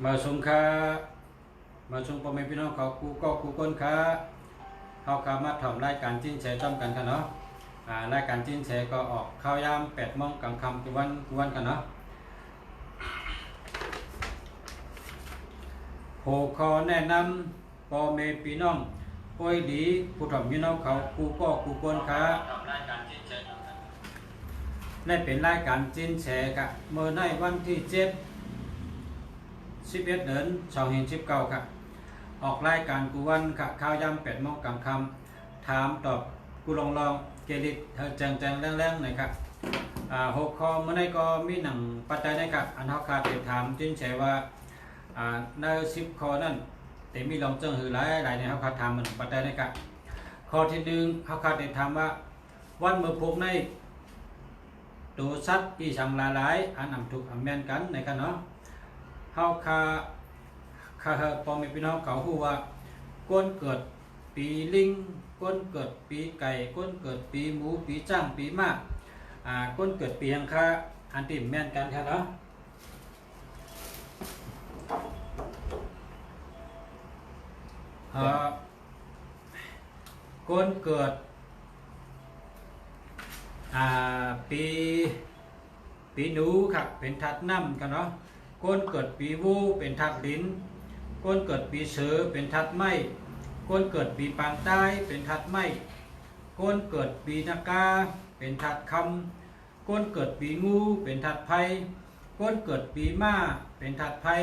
มาส่งค่ามาส่งพ่อแม่พี่น้องเขากูก้นค่าเขาขามาทำรายการจิ้นแชร์จอมกันค่ะเนาะรายการจิ้นแชร์ก็ออกเข้ายาม8 โมงกลางค่ำทุกวันกันเนาะหัวข้อแนะนำพ่อแม่พี่น้องป่วยดีผู้ทำพี่น้องเขากูก้นค่าได้เป็นรายการจิ้นแชร์กะเมื่อในวันที่11 เดือน2019ค่ะออกรายการกูวันค่ะข้าวยำ8 โมงกลางค่ำถามตอบกูลองเกลิดแจงแรงๆหน่อยค่ะ6 ข้อเมื่อในก็มีหนังปัจจัยนะครับอันเฮาคาติดถามจิ้นแชร์ว่าใน10 ข้อนั้นแต่มีลองเจิงหือหลายในเฮาคาถามมันปัจจัยนะครับข้อที่1เฮาคาติดถามว่าวันมือพกในตัวสัตว์ที่สังหลายอันนำถูกอำแม่นกันในกันเนาะเฮาคาพ่อแม่พี่น้องเขาฮู้ว่าก้นเกิดปีลิงก้นเกิดปีไก่ก้นเกิดปีหมูปีจ้างปีม้าก้นเกิดปีอังคาอันที่แม่นกันครับเนาะก้นเกิดปีหนูครับเป็นทัดน้ำกันเนาะก้นเกิดปีวูเป็นทัดลิ้นก้นเกิดปีเสือเป็นทัดไม้ก้นเกิดปีปางใต้เป็นทัดไม้ก้นเกิดปีนากาเป็นทัดคำก้นเกิดปีงูเป็นทัดไผ่ก้นเกิดปีม้าเป็นทัดไผ่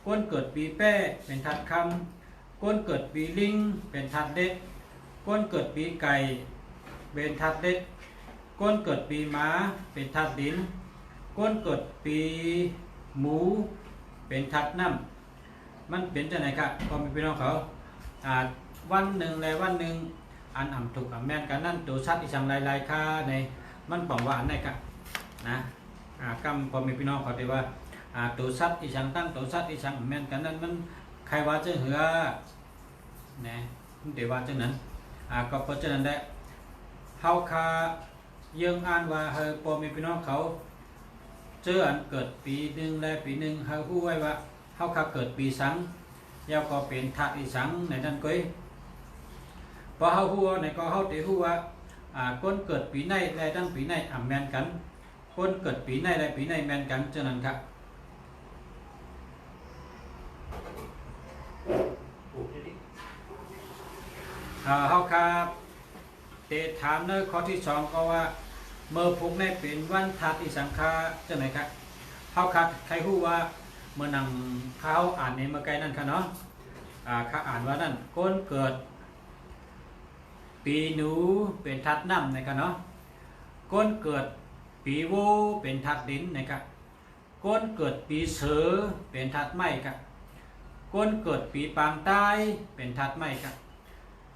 ก้นเกิดปีแป้เป็นทัดคำก้นเกิดปีลิงเป็นทัดเด็กก้นเกิดปีไก่เป็นทัดเด็กก้นเกิดปีม้าเป็นทัดดินก้นเกิดปีหมูเป็นทัดน้ำมันเป็นจังไหนครับพอมีพี่น้องเขาวันหนึ่งและวันหนึ่งอันถูกแม่นกันนั่นตัวชัดอีสังลายค่าในมันบอกว่าอันไหนครับนะกำพอมีพี่น้องเขาได้ว่าตัวชัดอีสังตั้งตัวชัดอีสังแม่นกันนั่นมันใครว่าจะเหือนะมันเดี๋ยวว่าจังนั้นก็เพราะฉะนั้นได้เฮาคายังอ่านว่าเฮาพอมีพี่น้องเขาเจออันเกิดปีหนึ่งและปีหนึ่งเฮาฮู้ไว้ว่าเฮาคาเกิดปีสังยาวก็เป็นธาตุอีสังในนั้นก้อยพอเฮาฮู้ในก็เฮาได้ฮู้ว่าคนเกิดปีไหนและตั้งปีไหนแม่นกันคนเกิดปีไหนและปีไหนแม่นกันฉะนั้นครับเฮาคาเตถามในข้อที่2ก็ว่าเมื่อพวกนี้เป็นวันธาตุอีสังคาจังไหนครับเฮาคาใครฮู้ว่าเมื่อนั่งเขาอ่านในเมื่อไกลนั่นค่ะเนาะเขาอ่านว่านั่นก้นเกิดปีหนูเป็นทัดน้ำนะครับเนาะก้นเกิดปีวูเป็นทัดดินนะครับก้นเกิดปีเสือเป็นทัดไม้ครับก้นเกิดปีปางใต้เป็นทัดไม้ครับ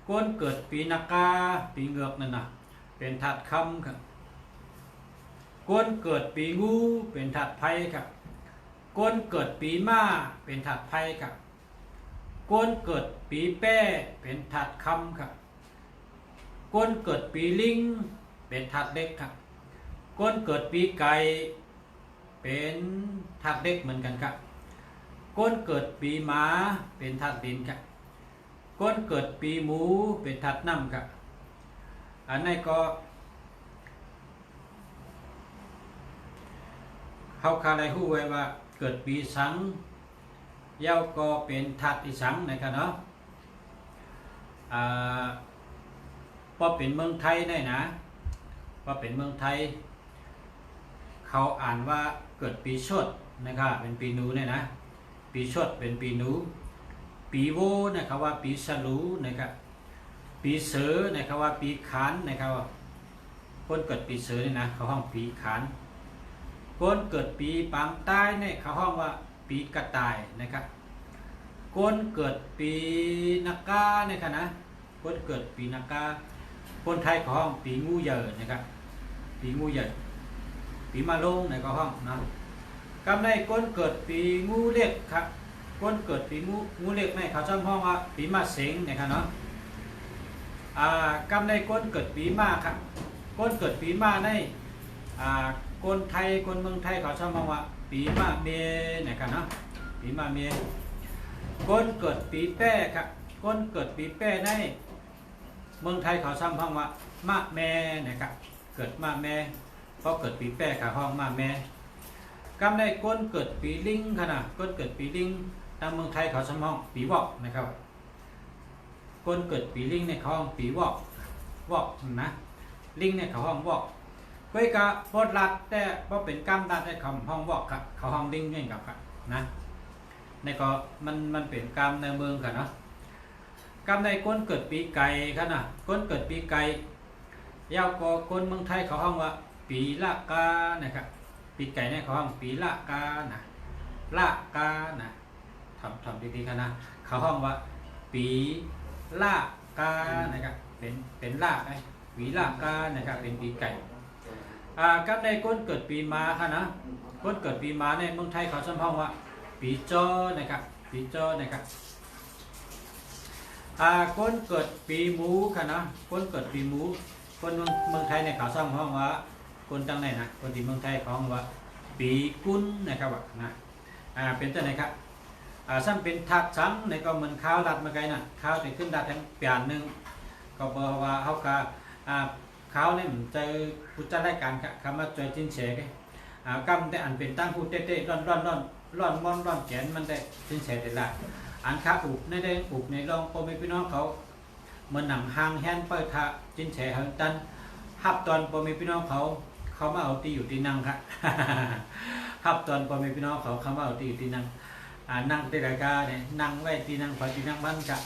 ก้นเกิดปีนากาปีเงือกนั่นนะเป็นทัดคำครับก้นเกิดปีงูเป็นทัดไผ่ครับก้นเกิดปีม้าเป็นถัดไผ่ครับก้นเกิดปีแป้เป็นถัดคำครับก้นเกิดปีลิงเป็นถัดเด็กครับก้นเกิดปีไก่เป็นถัดเด็กเหมือนกันครับก้นเกิดปีหมาเป็นถัดดินครับก้นเกิดปีหมูเป็นถัดน้ำครับอันนี้ก็เฮาคาไลฮู้ไว้ว่าเกิดปีสังยาวก็เป็นทัดอีสังนะครับเนาะพอเป็นเมืองไทยได้นะพอเป็นเมืองไทยเขาอ่านว่าเกิดปีชดนะครับเป็นปีหนูเนี่ยนะปีชดเป็นปีหนูปีโวนะครับว่าปีฉลูนะครับปีเสือนะครับว่าปีขานนะครับคนเกิดปีเสือเนี่ยนะเขาห้องปีขานคนเกิดปีปางใต้เนี่ยเขาห้องว่าปีกระต่ายนะครับคนเกิดปีนากาเนี่ยค่ะนะคนเกิดปีนากาคนไทยเขาห้องปีงูเหยินนะครับปีงูเหยินปีมะโรงในเขาห้องนะกำในคนเกิดปีงูเล็กครับคนเกิดปีงูเล็กในเขาชอบห้องว่าปีมะเสงนะครับเนาะกำในคนเกิดปีม้าครับคนเกิดปีม้าในคนไทยคนเมืองไทยเขาชอบมองว่า ปีมะเมนะครับเนาะปีมะเมคนเกิดปีแป้ครับคนเกิดปีแป้ในเมืองไทยเขาซ้ำห้องว่ามะแม่นะครับเกิดมะแม่เพราะเกิดปีแป้ขาห้องมะแม่กำได้ก้นเกิดปีลิงขนาดก้นเกิดปีลิงทางเมืองไทยเขาซ้ำห้องปีวอกนะครับก้นเกิดปีลิงในเขาห้องปีวอกวอกนะลิงในเขาห้องวอกเพื่อกะโพดรัดแต่เพราะเป็นกำรัดในคำห้องวอกครับเขาห้องลิงนี่กับนะในก็มันเป็นกำในเมืองกันเนาะกำในก้นเกิดปีไก่ขนาดก้นเกิดปีไก่ยาวกว่าคนเมืองไทยเขาห้องว่าปีละกานะครับปีไก่เนี่ยเขาห้องปีละกานะละกานะทำดีๆกันนะเขาห้องว่าปีละกานะครับเป็นละไอ้ปีละกานะครับเป็นปีไก่กับในก้นเกิดปีม้าค่ะนะก้นเกิดปีม้าในเมืองไทยเขาซ้ำห้องว่าปีจอนะครับปีจอนะครับก้นเกิดปีหมูค่ะนะก้นเกิดปีหมูคนเมืองไทยในเขาซ้ำห้องว่าคนจังไหนนะคนที่เมืองไทยเขาห้องว่าปีกุนนะครับนะเป็นจังไหนครับซ้ำเป็นทักซ้ำในก็เหมือนข้าวรัดมาไกลน่ะข้าวจะขึ้นรัดทั้งเปลี่ยนหนึ่งก็บอกว่าเขากะข้าวเนี่ยมันเจอผู้จัดรายการคำว่าจอยจินเฉกกำแต่อันเป็นตั้งผู้เต้ร่อนมอนร่อนแขนมันได้จินเฉกได้ละอันข้าอุบในได้อุบในรองพ่อแม่พี่น้องเขาเหมือนหนังหางแฮนเปิดทะจินเฉกหันตันฮับตอนพ่อแม่พี่น้องเขามาเอาตีอยู่ที่นั่งครับฮับตอนพ่อแม่พี่น้องเขามาเอาตีอยู่ที่นั่งนั่งที่รายการเนี่ยนั่งไว้ที่นั่งพอที่นั่งบ้านกะ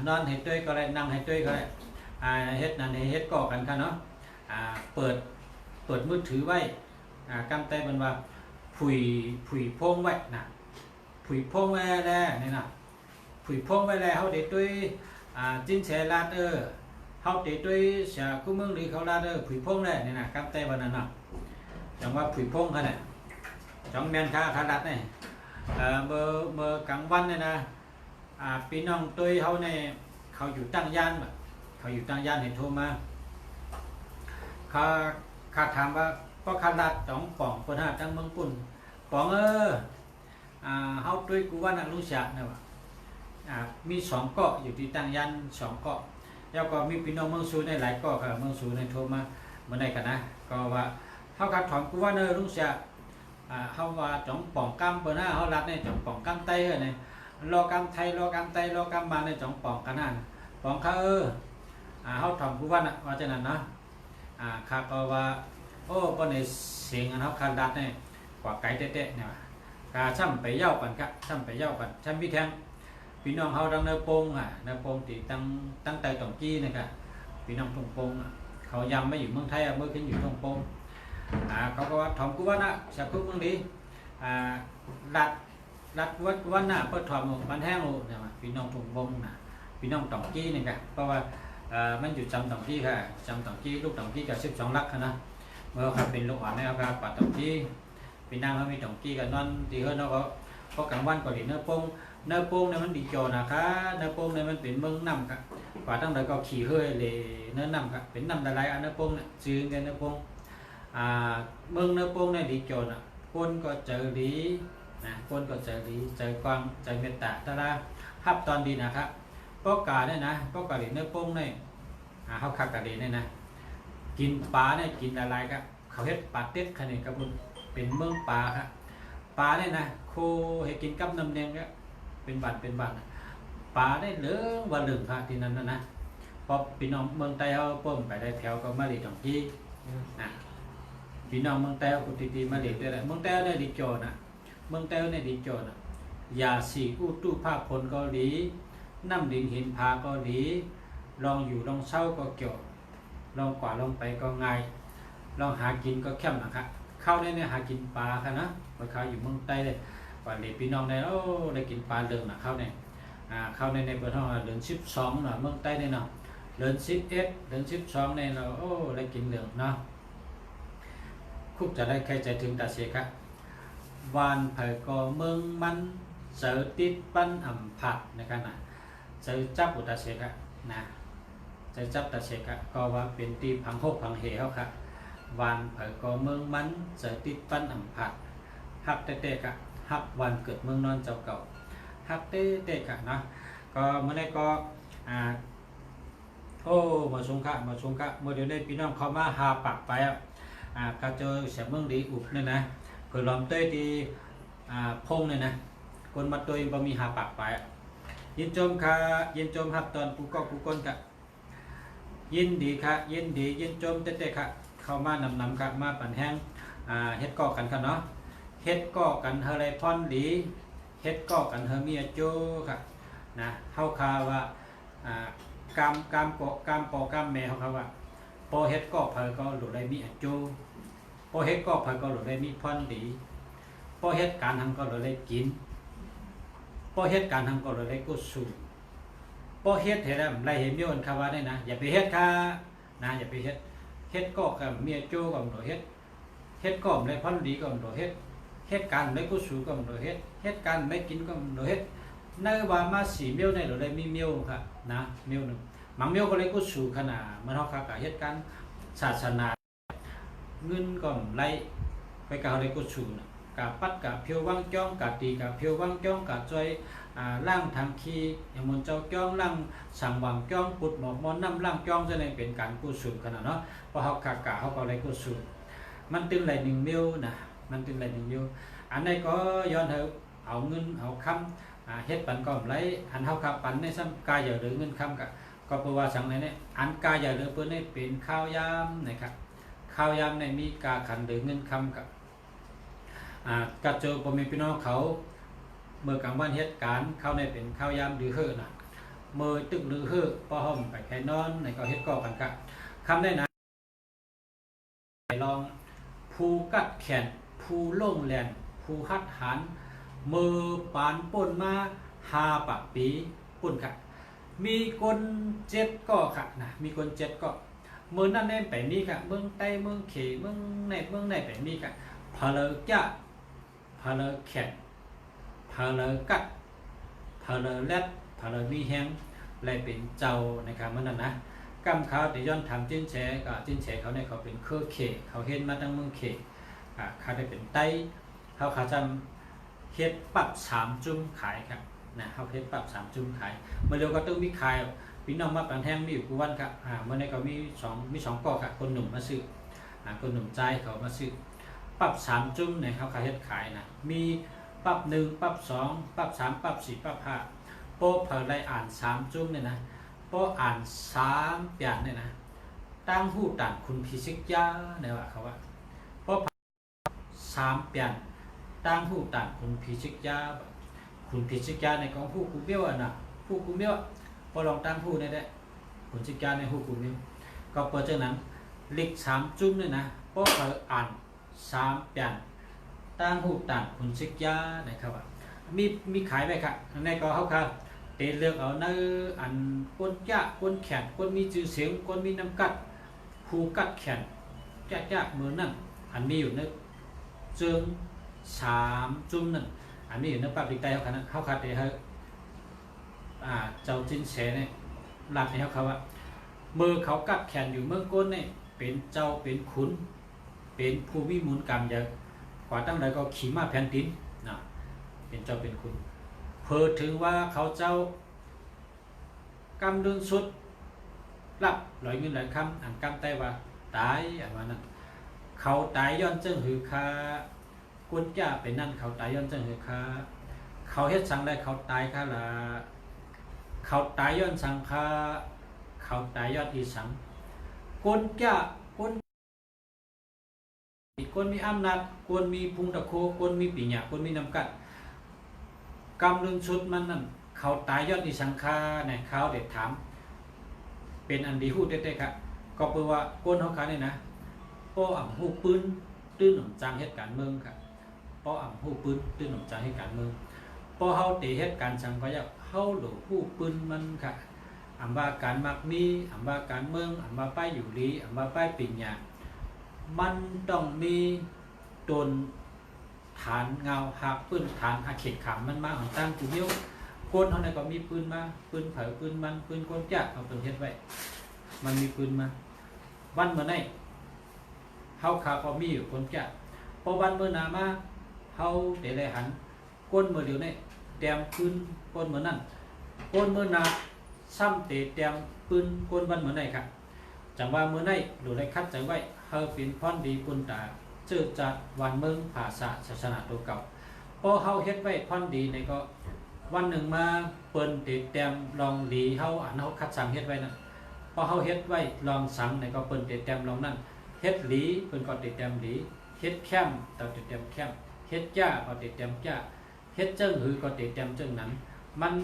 นอนให้ด้วยก็ได้นั่งให้ด้วยก็ได้เฮ็ดนั่นเฮ็ดก่อกันค่ะเนาะเปิดมือถือไว้กำไตมันว่าผุยพงไว้นะผุยพงไว้แล้วนี่นะผุยพงไว้แล้วเขาเด็ดด้วยจิ้นแฉลาดเขาเด็ดด้วยเสียกู้มึงหรือเขาลาดผุยพงแล้วนี่นะกำไตวันนั้นนะจังว่าผุยพงค่ะเนี่ยจังแมนขาลัดเนี่ยเมื่อกลางวันเนี่ยนะพี่น้องตัวเขาเนี่ยเขาอยู่ตั้งย่านเขาอยู่ตั้งย่านเห็นโทรมาข้าถามว่าก็ขาลัดสองป่องคนหาตั้งเมืองปุ่นป่องเฮาด้วยกูว่านักลุชะเนี่ยว่ามี2เกาะอยู่ที่ตั้งย่าน2เกาะแล้วก็มีพี่น้องเมืองสูในหลายเกาะครับเมืองสูในโทรมาเมื่อใดกันนะก็ว่าเขาขัดถอนกูว่าเนอลุชะเขาว่าจ่องป่องกำเปิ้นเฮาลัดในจ่องป่องกำไตเนี่ยรอกำไทยรอกำไตรอกำมาในจ่องป่องกันนั่นป่องเขาเขาถอนกูว่าน่ะว่าจังนั้นนะข้าก็ว่าโอ้ปนในเสียงอันเขาคันดัดเนี่ยกว่าไก่เตะเนี่ยกาช่ำไปเย้ากันครับช่ำไปเย้ากันช่ำพี่แทงพี่น้องเขาดังเนื้อโป่งเนื้อโป่งตีตั้งใจต่องกี้นะครับพี่น้องตรงโป่งเขายำไม่อยู่เมืองไทยเมื่อขึ้นอยู่ตรงโป่งเขาก็ว่าถอมกูว่าน่ะสักคุกเมืองดีรัดวัดน่ะเปิดถอมมันแห้งโลเนี่ยพี่น้องตรงโป่งน่ะพี่น้องต่องกี้นี่ครับเพราะว่ามันอยู่จำต่องกี้ค่ะจำต่องกี้ลูกต่องกี้กับ12 ลักนะเมื่อเขาเป็นลูกอ่อนนะครับปัดต่องกี้พี่นางเขามีต่องกี้กับนอนตีเขาเนาะก็กลางวันก็ดีเนื้อโป่งเนี่ยมันดีจอนะคะเนื้อโป่งเนี่ยมันเป็นเมืองน้ำครับป่าตั้งแต่ก็ขี่เฮ้ยเลยเนื้อน้ำครับเป็นน้ำละลายอันเนื้อโป่งเนี่ยซื้อกันเนื้อโป่งเมืองเนื้อโป่งเนี่ยดีจอนะคนก็เจอดีนะคนก็เจอดีเจอกวางเจอเมตตาตาลาฮับตอนดีนะครับก็กาเนี่ยนะก็กาเนื้อโป่งเนี่ยเขาขับกาเนี่ยนะกินปลาเนี่ยกินอะไรครับเขาเฮ็ดปลาเต็ดขนาดกับเป็นเมืองปลาครับปลาเนี่ยนะโคให้กินกับน้ำเนียงก็เป็นบัตรปลาได้เหลืองวันเหลืองครับที่นั้นนะพอพี่น้องเมืองไต้เขาป้มไปได้แถวก็มาดีตรงที่พี่น้องเมืองไต้เขาตีมาดีด้วยเมืองไต้เนี่ยดีโจนะเมืองไต้เนี่ยดีโจนะยาสีกู้ตู้ผ้าพลก็ดีน้ำดินหินผาก็ดีลองอยู่ลองเศร้าก็เกี่ยวลองกว่าลองไปก็ง่ายลองหากินก็เข้มนะครับเข้าเนี่ยหากินปลาค่ะนะไปเข้าอยู่เมืองใต้เลยกว่าเด็กพี่น้องในได้กินปลาเดิมนะเข้าเนี่ยเข้าในเปิดห้องเดือน12นะเมืองใต้เนี่ยเนาะเดือน11เดือน12เนี่ยเราได้กินเหลืองเนาะคุกจะได้ใครใจถึงตาเสียครับวานเผยก็เมืองมันเสือติดปั้นอ่ำผักนะครับนะเสือจับอุตาเสียครับนะเสือจับตาเสียครับก็ว่าเป็นตีพังหกพังเหวครับวานเผยก็เมืองมันเสือติดปั้นอ่ำผัก ฮักเตะๆกะฮักวันเกิดเมืองนอนเจ้าเก่าฮักเตะๆกะนะก็เมื่อไรก็โอ้มาชงกะเมื่อเดี๋ยวได้พี่น้องเขามาหาปากไปก็เจอเสียเมืองดีอุบเนี่ยนะเผื่อลอมเต้ดีพงเนี่ยนะคนมาตัวบ่มีหาปากไปยินจมค่ะยินจมครับตอนกูก็กูก้นกะยินดีค่ะยินดียินจมเต้ๆค่ะเข้ามานำค่ะมาปั่นแห้งเฮ็ดก่อกันค่ะเนาะเฮ็ดก่อกันเฮไรพอนดีเฮ็ดก่อกันเฮเมียโจค่ะนะเฮาคาว่ากามปอกามแม่เขาว่าพอเฮ็ดก่อเพิ่นก็หลุดได้มีอโจพอเฮ็ดก่อเพิ่นก็หลุดได้มีพอนดีพอเฮ็ดการทำก็หลุดได้กินพอเฮ็ดการทำก็หลุดได้กุศลพอเฮ็ดเฮ็ดอะไรเห็นโยนคำว่าได้นะอย่าไปเฮ็ดค่ะนะอย่าไปเฮ็ดก่อกับเมียโจกับหลุดเฮ็ดก่อได้พอนดีกับหลุดเฮ็ดการได้กุศลกับหลุดเฮ็ดการได้กินกับหลุดเฮ็ดในว่ามา4มิ้วในหลุดได้มีมิ้วค่ะนะมิ้วนึงบางมิ้วก็เลยกุศลขนาดมันเฮาค่ะเฮ็ดการศาสนาเงินก็ไหลไปกับได้กุศลกะปัดกะเพียววังจ้องกะตีกะเพียววังจ้องกะจอยล่างทางคีอย่างมนเจ้าจ้องล่างสั่งวังจ้องปุดหมอกมอนน้ำล่างจ้องจะในเป็นการกุศลขนาดเนาะพอเฮากะเฮาก็ได้กุศลมันตึงไหล1มิ้วนะมันตึงไหล1มิ้วอันนี้ก็ย้อนเอาเงินเอาคำเฮ็ดปันก็ไหลอันเฮาขับปันในซ้ำกายอย่าเหลือเงินคำกะก็เพราะว่าสั่งในนี้อันกายอย่าเหลือเปิ้นให้เป็นข้าวยามนะครับข้าวยามในมีกาขันหรือเงินคำกะกระเจอพ่อแม่พี่น้องเขาเมื่อกลางวันเหตุการณ์เข้าในเป็นข้าวยามหรือเฮือนะเมื่อตึกหรือเฮือป้อห้อมไปแค่นอนในก็เฮ็ดก่อกันกะคำได้นะลองภูกัดแขนภูโล่งแลนภูฮัดหันมือปานป่นมา5 ปะปีป่นค่ะมีคน7ก่อค่ะนะมีคน7ก่อเมื่อนั้นแน่ไปมีค่ะเมืองใต้เมืองเขเมืองไหนไปมีค่ะพาเลจ้าพาเลแขนพาเลกัดพาเลแลดพาเลมีแห้งและเป็นเจ้านะครับเมื่อนั้นนะกำเขาแต่ย้อนทำจิ้นแฉก็จิ้นแฉเขาเนี่ยเขาเป็นเครือเขเขาเห็นมาตั้งเมืองเขเขาได้เป็นไต้เขาจำเฮ็ดปรับ3 จุ่มขายครับนะเขาเฮ็ดปรับ3 จุ่มขายเมื่อเร็วก็ต้องมีขายพี่น้องมาปันแห้งมีอยู่กูวันครับเมื่อในก็มี2ก่อครับคนหนุ่มมาซื้อคนหนุ่มใจเขามาซื้อปรับ3 จุ่มในเขาเฮ็ดขายนะมีปรับ1ปรับ2ปรับ3ปรับ4ปรับ5โป๊ะเผยได้อ่าน3 จุ่มเนี่ยนะโป๊ะอ่าน3 เปลี่ยนเนี่ยนะตั้งหูต่างคุณพิชิกยาเนี่ยว่าเขาว่าโป๊ะ3 เปลี่ยนตั้งหูต่างคุณพิชิกยาคุณพิชิกยาในของผู้กูเบี้ยวนะผู้กูเบี้ยวพอลองตั้งผู้ได้คุณพิชิกยาในผู้กูเบี้ยวก็เปิดจากนั้นลิก3 จุ่มเนี่ยนะโป๊ะเผยอ่าน3 เปลี่ยนตั้งหูต่างคุณพิชิกยานะครับว่ามีขายไหมครับในก็เขาค่ะเตะเลือกเอาเนื้ออันก้นยะก้นแขนก้นมีจื่อเสียงก้นมีน้ำกัดผูกัดแขนยะมือนั่นอันมีอยู่ในเจิง3 จุ่มนั่นอันนี้อยู่ในปรับดิไตเขานะเขาขาดเตะเขาเจ้าจินแฉเนี่ยหลักในเขาว่ามือเขากัดแขนอยู่เมื่อก้นเนี่ยเป็นเจ้าเป็นขุนเป็นผู้มีมูลกรรมอย่างกว่าตั้งแต่ก็ขี่ม้าแผ่นดินนะเป็นเจ้าเป็นขุนเพิดถึงว่าเขาเจ้ากำดึงสุดรับลอยเงินหลายคำอันกำไตว่าตายอันว่านั้นเขาตายย้อนเจิ้งหือคากุญจ้าเป็นนั่นเขาตายย้อนเจิ้งหือคาเขาเฮ็ดสังได้เขาตายคาละเขาตายย้อนสังคาเขาตายย้อนอีสังกุญจ้าคนมีอำนาจคนมีพุงตะโคคนมีปีหยาคนมีน้ำกัดกำลึงชุดมันนั่นเขาตายยอดอีสังคาเนี่ยเขาเด็ดถามเป็นอันดีหู้เต้ๆครับก็เปว่าก้นเขาขาเนี่ยนะป้ออ่ำหู้ปืนตื้นหนุ่มจางเหตุการณ์เมืองครับป้ออ่ำหู้ปืนตื้นหนุ่มจางเหตุการณ์เมืองป้อเฮาเตะเหตุการณ์สังพยาเฮาหลูหู้ปืนมันค่ะอ่ำว่าการมักมีอ่ำว่าการเมืองอ่ำว่าป้ายอยู่ลีอ่ำว่าป้ายปิ่งหยามันต้องมีตนฐานเงาหักปืนฐานอาเขตขามมันมาของตั้งกูเดียวก้นเขาเนี่ยก็มีปืนมาปืนเผาปืนมันปืนก้นจักเอาปืนเฮ็ดไว้มันมีปืนมาวันเมื่อไหร่เฮาขาก็มีอยู่ก้นจักพอวันเมื่อหนามาเฮ เฮาเตะเลยหันก้นมือเดียวนี่แต้มปืนก้นมือนั่นก้นมือหนาซ้ำเตะแต้มปืนก้นวันมือไหนครับจังว่ามือไหนดูได้คัดใจไว้เฮาเป็นพรดีปุนตาเจอจัดวันเมืองภาษาศาสนาตัวเก่าพอเฮาเฮ็ดไว้พรดีในก็วันหนึ่งมาเปิ้นเตะแต้มลองหลีเฮาอันเฮาคัดสั่งเฮ็ดไว้นั่นพอเฮาเฮ็ดไว้ลองสั่งในก็เปิ้นเตะแต้มลองนั่นเฮ็ดหลีเปิ้นก็เตะแต้มหลีเฮ็ดแคมต่อเตะแต้มแคมเฮ็ดจ้าก็เตะแต้มจ้าเฮ็ดเจิ้งหือก็เตะแต้มเจิ้งนั้นมัน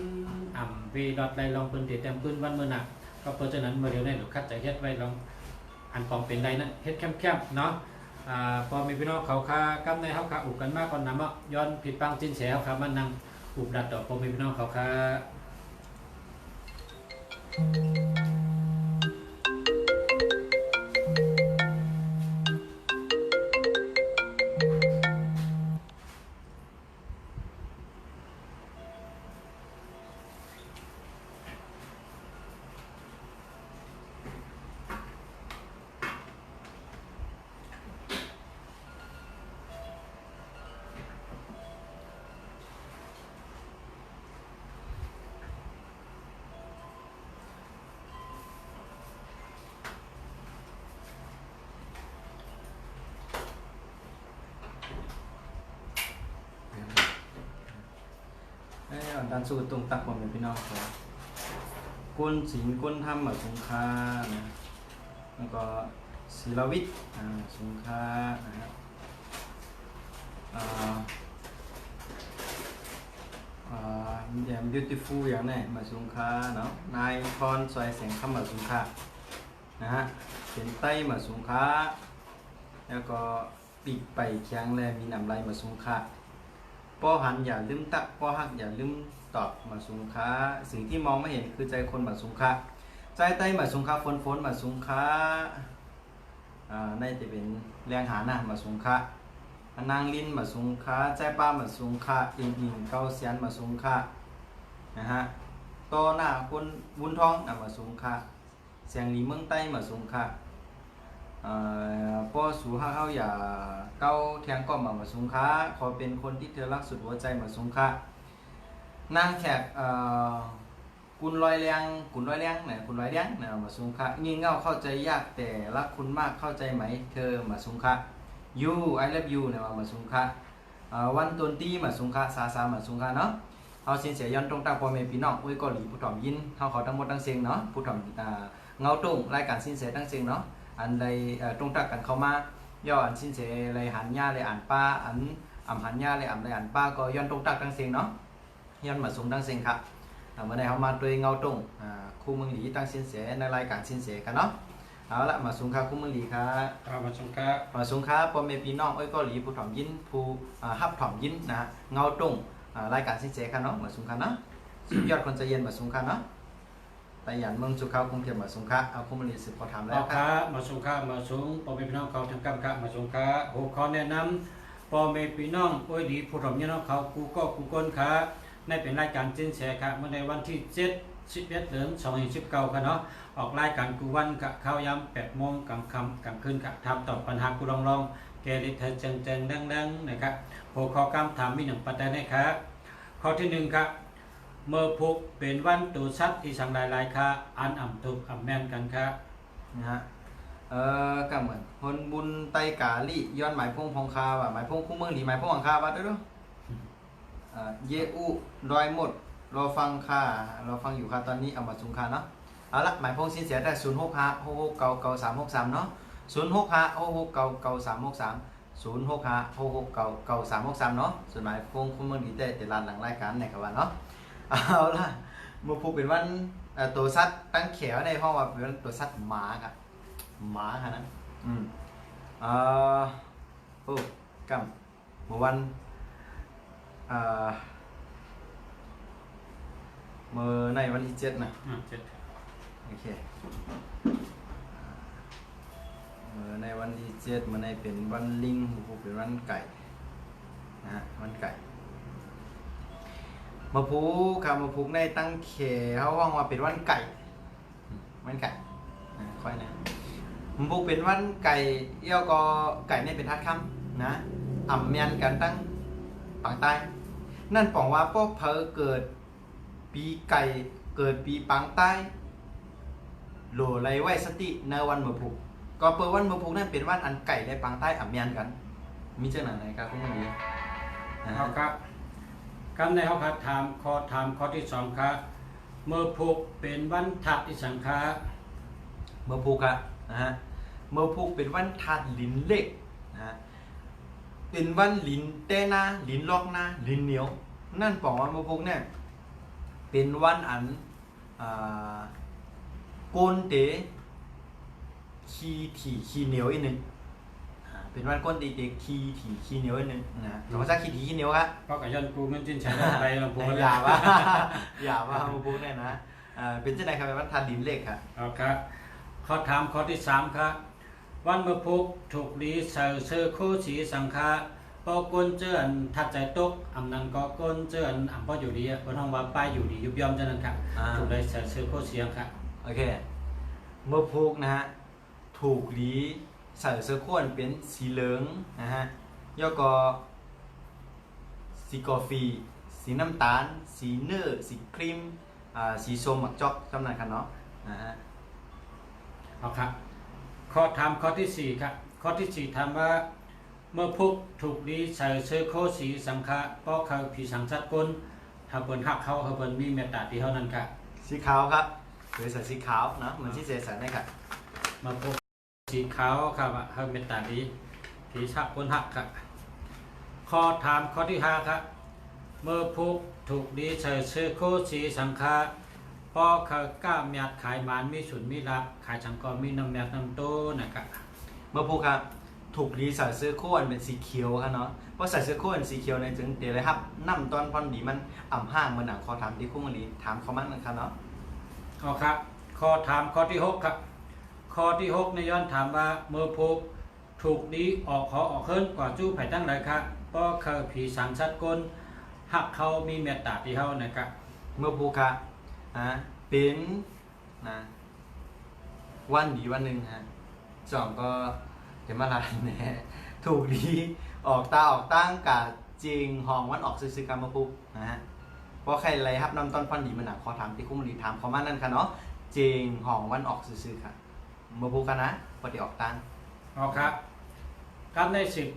เวดอดไลลองเปิ้นเตะแต้มปืนวันมื้อน่ะก็เพราะฉะนั้นเมื่อเดียวนี้หนูคัดใจเฮ็ดไว้ลองอันปองเป็นใดนั้นเฮ็ดแคมๆเนาะพอมีพี่น้องเขาคากำในเฮาคาอุบกันมากก่อนนำย้อนผิดปังจินแสเฮาคามันนำอุบดัดต่อพอมีพี่น้องเขาคาการสู้ตรงตักผมเป็นพี่น้องครับก้นศิลป์ก้นธรรมแบบสงครานะแล้วก็ศิลวิทย์สงครานะครับอย่าง beautiful อย่างนี้มาสงคราเนาะนายพรซอยแสงคำมาสงครานะฮะเป็นไต้มาสงคราแล้วก็ปีกไปเคียงแลมีน้ำไหลมาสงคราป้อหันอย่าลืมตักป้อหักอย่าลืมตอบมาสุงค้าสิ่งที่มองไม่เห็นคือใจคนมาสุงค้าใจใต้มาสุงค้าฝนมาสุงค้าน่าจะเป็นแรงหาหน้ามาสุงค้านางลิ้นมาสุงค้าใจป้ามาสุงค้าอิงเกาเสียนมาสุงค้านะฮะโตหน้าคนวุ้นทองมาสุงค้าเสียงหลีเมืองใต้มาสุงค้าป้อสูห้าเข้าอย่าเก้าแทงก็มาสุงค้าขอเป็นคนที่เธอรักสุดหัวใจมาสุงค้านางแขกกุนลอยแรงกุนลอยแรงเนี่ยกุนลอยแรงเนี่ยมาสุงคะงี่เง่าเข้าใจยากแต่รักคุณมากเข้าใจไหมเธอมาสุงคะ you I love you เนี่ยมาสุงคะวันต้นตีมาสุงคะซามาสุงคะเนาะเอาสินเสียย้อนตรงตาพ่อแม่พี่น้องอุ้ยเกาหลีผู้ถ่อมยินเขาทั้งหมดทั้งเสียงเนาะผู้ถ่อมเงาตรงรายการสินเสียทั้งเสียงเนาะอันใดตรงตักกันเข้ามาย่ออันสินเสียอะไรหันย่าเลยอ่านป้าอันหันย่าเลยอะไรอ่านป้าก็ย้อนตรงตักทั้งเสียงเนาะย้อนมาสูงตั้งเสียงครับเมื่อไหร่เขามาโดยเงาตรงคู่เมืองหลีตั้งสินเสียในรายการสินเสียกันเนาะเอาละมาสูงครับคู่เมืองหลีครับมาสูงครับพ่อแม่พี่น้องเอ้ยก็หลีผู้ถ่อมยินผู้ฮับถ่อมยินนะเงาตรงรายการสินเสียกันเนาะมาสูงครับเนาะสุดยอดคนใจเย็นมาสูงครับเนาะแต่ยันเมืองสุขาวกรุงเทพมาสูงครับเอาคู่เมืองหลีสืบพอถามแล้วครับมาสูงครับมาสูงพ่อแม่พี่น้องเขาทำกรรมครับมาสูงครับโอ้ขอแนะนำพ่อแม่พี่น้องเอ้ยหลีผู้ถ่อมยินเขากูก็กูก้นครับในเป็นรายการจินแชร์ครับเมื่อในวันที่7 11 เดือน2019ครับเนาะออกรายการกูวันกับข้าวยำ8 โมงกลางคืนครับทำตอบปัญหากูลองแกลิเธอจังดังนะครับหัวข้อกำถามมี1ประเด็นนะครับข้อที่1ครับเมื่อพุกเป็นวันตูชัดที่สังหลายค่ะอันถูกแม่นกันครับนะฮะก็เหมือนคนบุญไตกาลี่ย้อนหมายพงพองคาว่าหมายพงคู่เมืองหลีหมายพงอังคาว่าด้วยเยอุดอยหมดรอฟังค่ะรอฟังอยู่ค่ะตอนนี้เอามาสุงค่ะเนาะเอาละหมายพงสินเสียได้065669363เนาะ065669363 065669363เนาะส่วนหมายพงคุณเมืองดีแต่ลานหลังรายการไหนครับว่าเนาะเอาละมือผูกเป็นวันตัวซัดตั้งแขวในห้องว่าเป็นตัวซัดหมาค่ะหมาค่ะนะโอ้กำเมื่อวันเมื่อในวันที่7นะโอเคเมื่อในวันที่7เมื่อในเป็นวันลิงผูกเป็นวันไก่นะฮะวันไก่มาผูกค่ะมาผูกในตั้งเขเขาว่างว่าเป็นวันไก่ค่อยนะมาผูกเป็นวันไก่เอี้ยวก็ไก่ในเป็นทัดคำนะอ่ำเมียนกันตั้ง ปังใต้นั่นปองว่าพวกเพอเกิดปีไก่เกิดปีปังใต้โหลไรไหวสติในวันมะพุกก็เปิดวันมะพุกนั่นเป็นวันอันไก่และปังใต้อ่ำยันกันมีเจ้าหน้าไหนครับคุณผู้ชมเอาครับคำในเขาครับถามข้อที่สองครับเมื่อพุกเป็นวันทัดอิสังคาเมื่อพุกอะนะฮะเมื่อพุกเป็นวันทัดลิ้นเล็กนะฮะเป็นวันลิ้นเต้นาลิ้นลอกหน้าลิ้นเหนียวนั่นปองว่าเมื่อพุกเนี่ยเป็นวันอันโกนเตะขี้ถี่ขี้เหนียวอีกหนึ่งเป็นวันก้นตีเตะขี้ถี่ขี้เหนียวอีกหนึ่งนะธรรมชาติขี้ถี่ขี้เหนียวครับเพราะกับยันกูมันจินใช้ไปลำพูน อย่าว่าอย่าว่ามาพูดเนี่ยนะเป็นเจ้าไหนครับเป็นวันทันดินเล็กครับเอาครับข้อถามข้อที่สามครับวันเมื่อพุกถูกดีเสือเสือโคสีสังฆาปอกนเจือนทัดใจตกอำนันก็ก้นเจือนอำพ่ออยู่ดีบนห้องว่าป้ายอยู่ดียุบย่อมเจ้านั้นครับถูกได้เสือเสือโคเสียงครับโอเคเมื่อพุกนะฮะถูกดีใส่เสื้อข้นเป็นสีเหลืองนะฮะย่อก็สีกาแฟสีน้ำตาลสีเนื้อสีครีมสีส้มหมักจอกจำนวนกันเนาะนะฮะเอาครับข้อถามข้อที่สี่ครับข้อที่สี่ถามว่าเมื่อพุกถูกดีใส่เสื้อโคสีสังฆะป้อเขาผีสังสัตว์ก้นถ้าเปินหักเขาเปินมีเมตตาที่เท่านั้นครับสีขาวครับหรือใส่สีขาวเนาะเหมือนที่เจสันได้ครับมาพบสีขาวครับเขาเมตตาดีผีชักก้นหักครับข้อถามข้อที่ห้าครับเมื่อพุกถูกดีใส่เสื้อโคสีสังฆะป้อเขาก้าเมียดขายหมานมีสุนมีรับขายสังกรมีน้ำเมียดน้ำโตนะครับเมื่อพุกครับถูกดีใส่เสื้อโค้นเป็นสีเขียวครับเนาะเพราะใส่เสื้อโค้นสีเขียวในจึงเดี๋ยวเลยครับน้ำตอนพอนดีมันอ่ำห้างมันหนักคอถามที่คุ้งลีถามเขามั่งนะครับเนาะเอาครับข้อถามข้อที่หกครับข้อที่หกในย้อนถามว่าเมื่อพุกถูกดีออกขอออกเฮิรนกว่าจู้ไผ่ตั้งเลยครับป้อเขาผีสังสัตว์ก้นหักเขามีเมตตาที่เขานะครับเมื่อพุกครับเป็นนะวันดีวันหนึ่งฮะสองก็จะมาลาแน่ถูกดีออกตาออกตั้งกะจริงห้องวันออกซื้อๆกันมาปุ๊บนะฮะเพราะใครไรครับนำต้นพันดีมันหนักขอถามที่คุ้มดีถามเขามานั่นค่ะเนาะจริงห้องวันออกซื้อๆค่ะมาปุ๊บกันนะพอดีออกตั้งเอาครับการในสิบ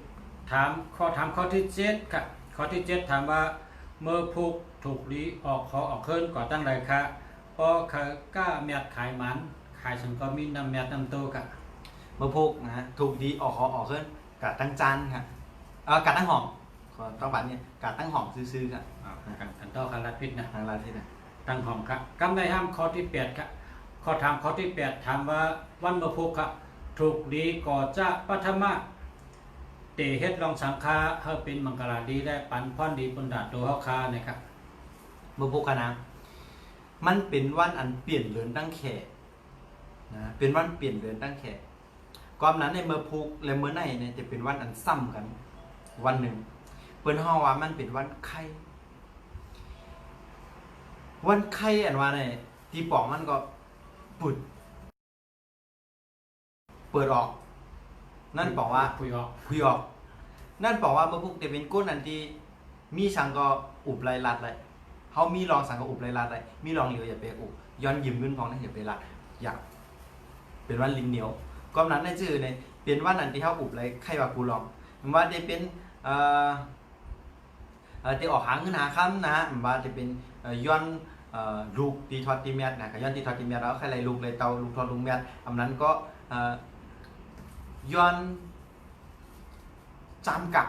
ถามข้อที่เจ็ดครับข้อที่เจ็ดถามว่าเมื่อพุกถูกดีออกขอออกเฮิรนก่อตั้งไรครับพอเขาก้าเมียดขายมันขายสังก็มีน้ำเมียดน้ำโตครับเมื่อพุกนะถูกดีออกขอออกเฮิรนกะตั้งจานค่ะกะตั้งห้องต้องบัดเนี่ยกะตั้งห้องซื้อๆค่ะกันต่อคาราพิษนะทางราพิษนะตั้งห้องครับกำได้ห้ามข้อที่แปดครับข้อถามข้อที่แปดถามว่าวันเมื่อพุกครับถูกดีก่อจะปัทมะเตเฮ็ดลองสังฆาเฮาเป็นมังกรดีได้ปันพรดีปุณดาตัวเฮาคานะครับเมื่อพุกกันนะมันเป็นวันอันเปลี่ยนเลือนตั้งแขกนะเป็นวันเปลี่ยนเลือนตั้งแขกความนั้นในเมื่อพุกและเมื่อไหนเนี่ยจะเป็นวันอันซ้ำกันวันหนึ่งเปิ้นฮ้อว่ามันเป็นวันไข้วันไข้อันว่าเนี่ยที่ปองมันก็ปุดเปิดออกนั่นบอกว่าคุยออกนั่นบอกว่าเมื่อพุกจะเป็นก้นอันที่มีสังก็อุบไรลัดเลยเขามีรองสังก็อุบไรลัดเลยมีรองเหลียวอย่าไปอุบย้อนยิ้มขึ้นพองนะอย่าไปลัดอยากเป็นวันลิ้นเหนียวความนั้นในชื่อเนี่ยเป็นวันอันที่เขาอุบไรไข้ว่ากูลองว่าจะเป็นที่ออกหาเงินหาคำนะว่าจะเป็นย้อนลูกตีทอดตีเมียดนะกับย้อนตีทอดตีเมียดแล้วใครไรลูกเลยเตาลูกทอดลูกเมียดอันนั้นก็ย้อนจำกับ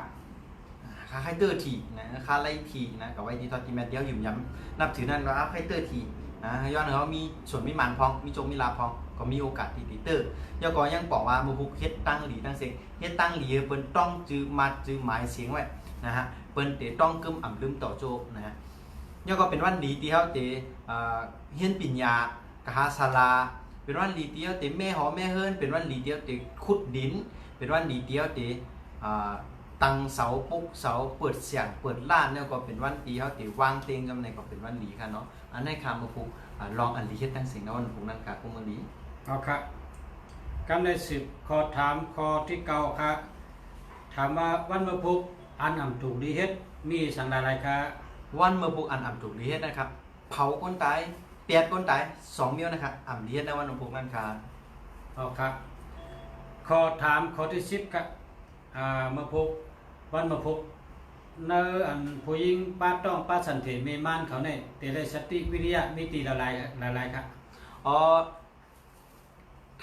ค่าไคเตอร์ทีนะค่าไล่ทีนะกับไว้ตีทอดตีเมียดเดียวหยุ่มย้ำนับถือนั่นว่าไคเตอร์ทีนะย้อนเขามีส่วนมีมันพองมีจงมีลาพองก็มีโอกาสตีตีเตอร์ยก็ยังบอกว่าบุกเฮ็ดตั้งหลีตั้งเสียงเฮ็ดตั้งหลีเปิ้นต้องจื้อมัดจื้อหมายเสียงไว้นะฮะเปิ้นเตต้องกึมอ่ำลืมต่อโจนะฮะยก็เป็นวันดีที่เขาเตเฮียนปิญญากะหาศาลาเป็นวันดีที่เขาเตแม่หอแม่เฮิรนเป็นวันดีที่เขาเตขุดดินเป็นวันดีที่เขาเตตั้งเสาปุ๊กเสาเปิดเสียงเปิดล้านเนี่ยก็เป็นวันดีเขาเตวางเตียงกำในก็เป็นวันดีค่ะเนาะอันนี้ค่ะมาผูกลองอันดีเฮ็ดตั้งเสียงนะวันผูกนั่นค่ะพวกมันดีเอาครับกันในสิบข้อถามข้อที่เก้าครับถามว่าวันมะพุกอันอ่ำถูกดีเฮ็ด มีสังหลายๆค่ะ วันเมื่อพวกอันอ่ำถูกดีเฮ็ดนะครับเผาก้นตายเปียดก้นตาย2 มิ้วนะครับอ่ำดีเฮ็ดในวันพวกนั้นครับ เอาครับขอถามข้อที่10ครับมาพบวันมาพบเนออันผู้หญิงป้าต้องป้าสันเถเมมานเขาเนี่ยเตเลยสติวิริยะมิติละลายครับ อ๋อ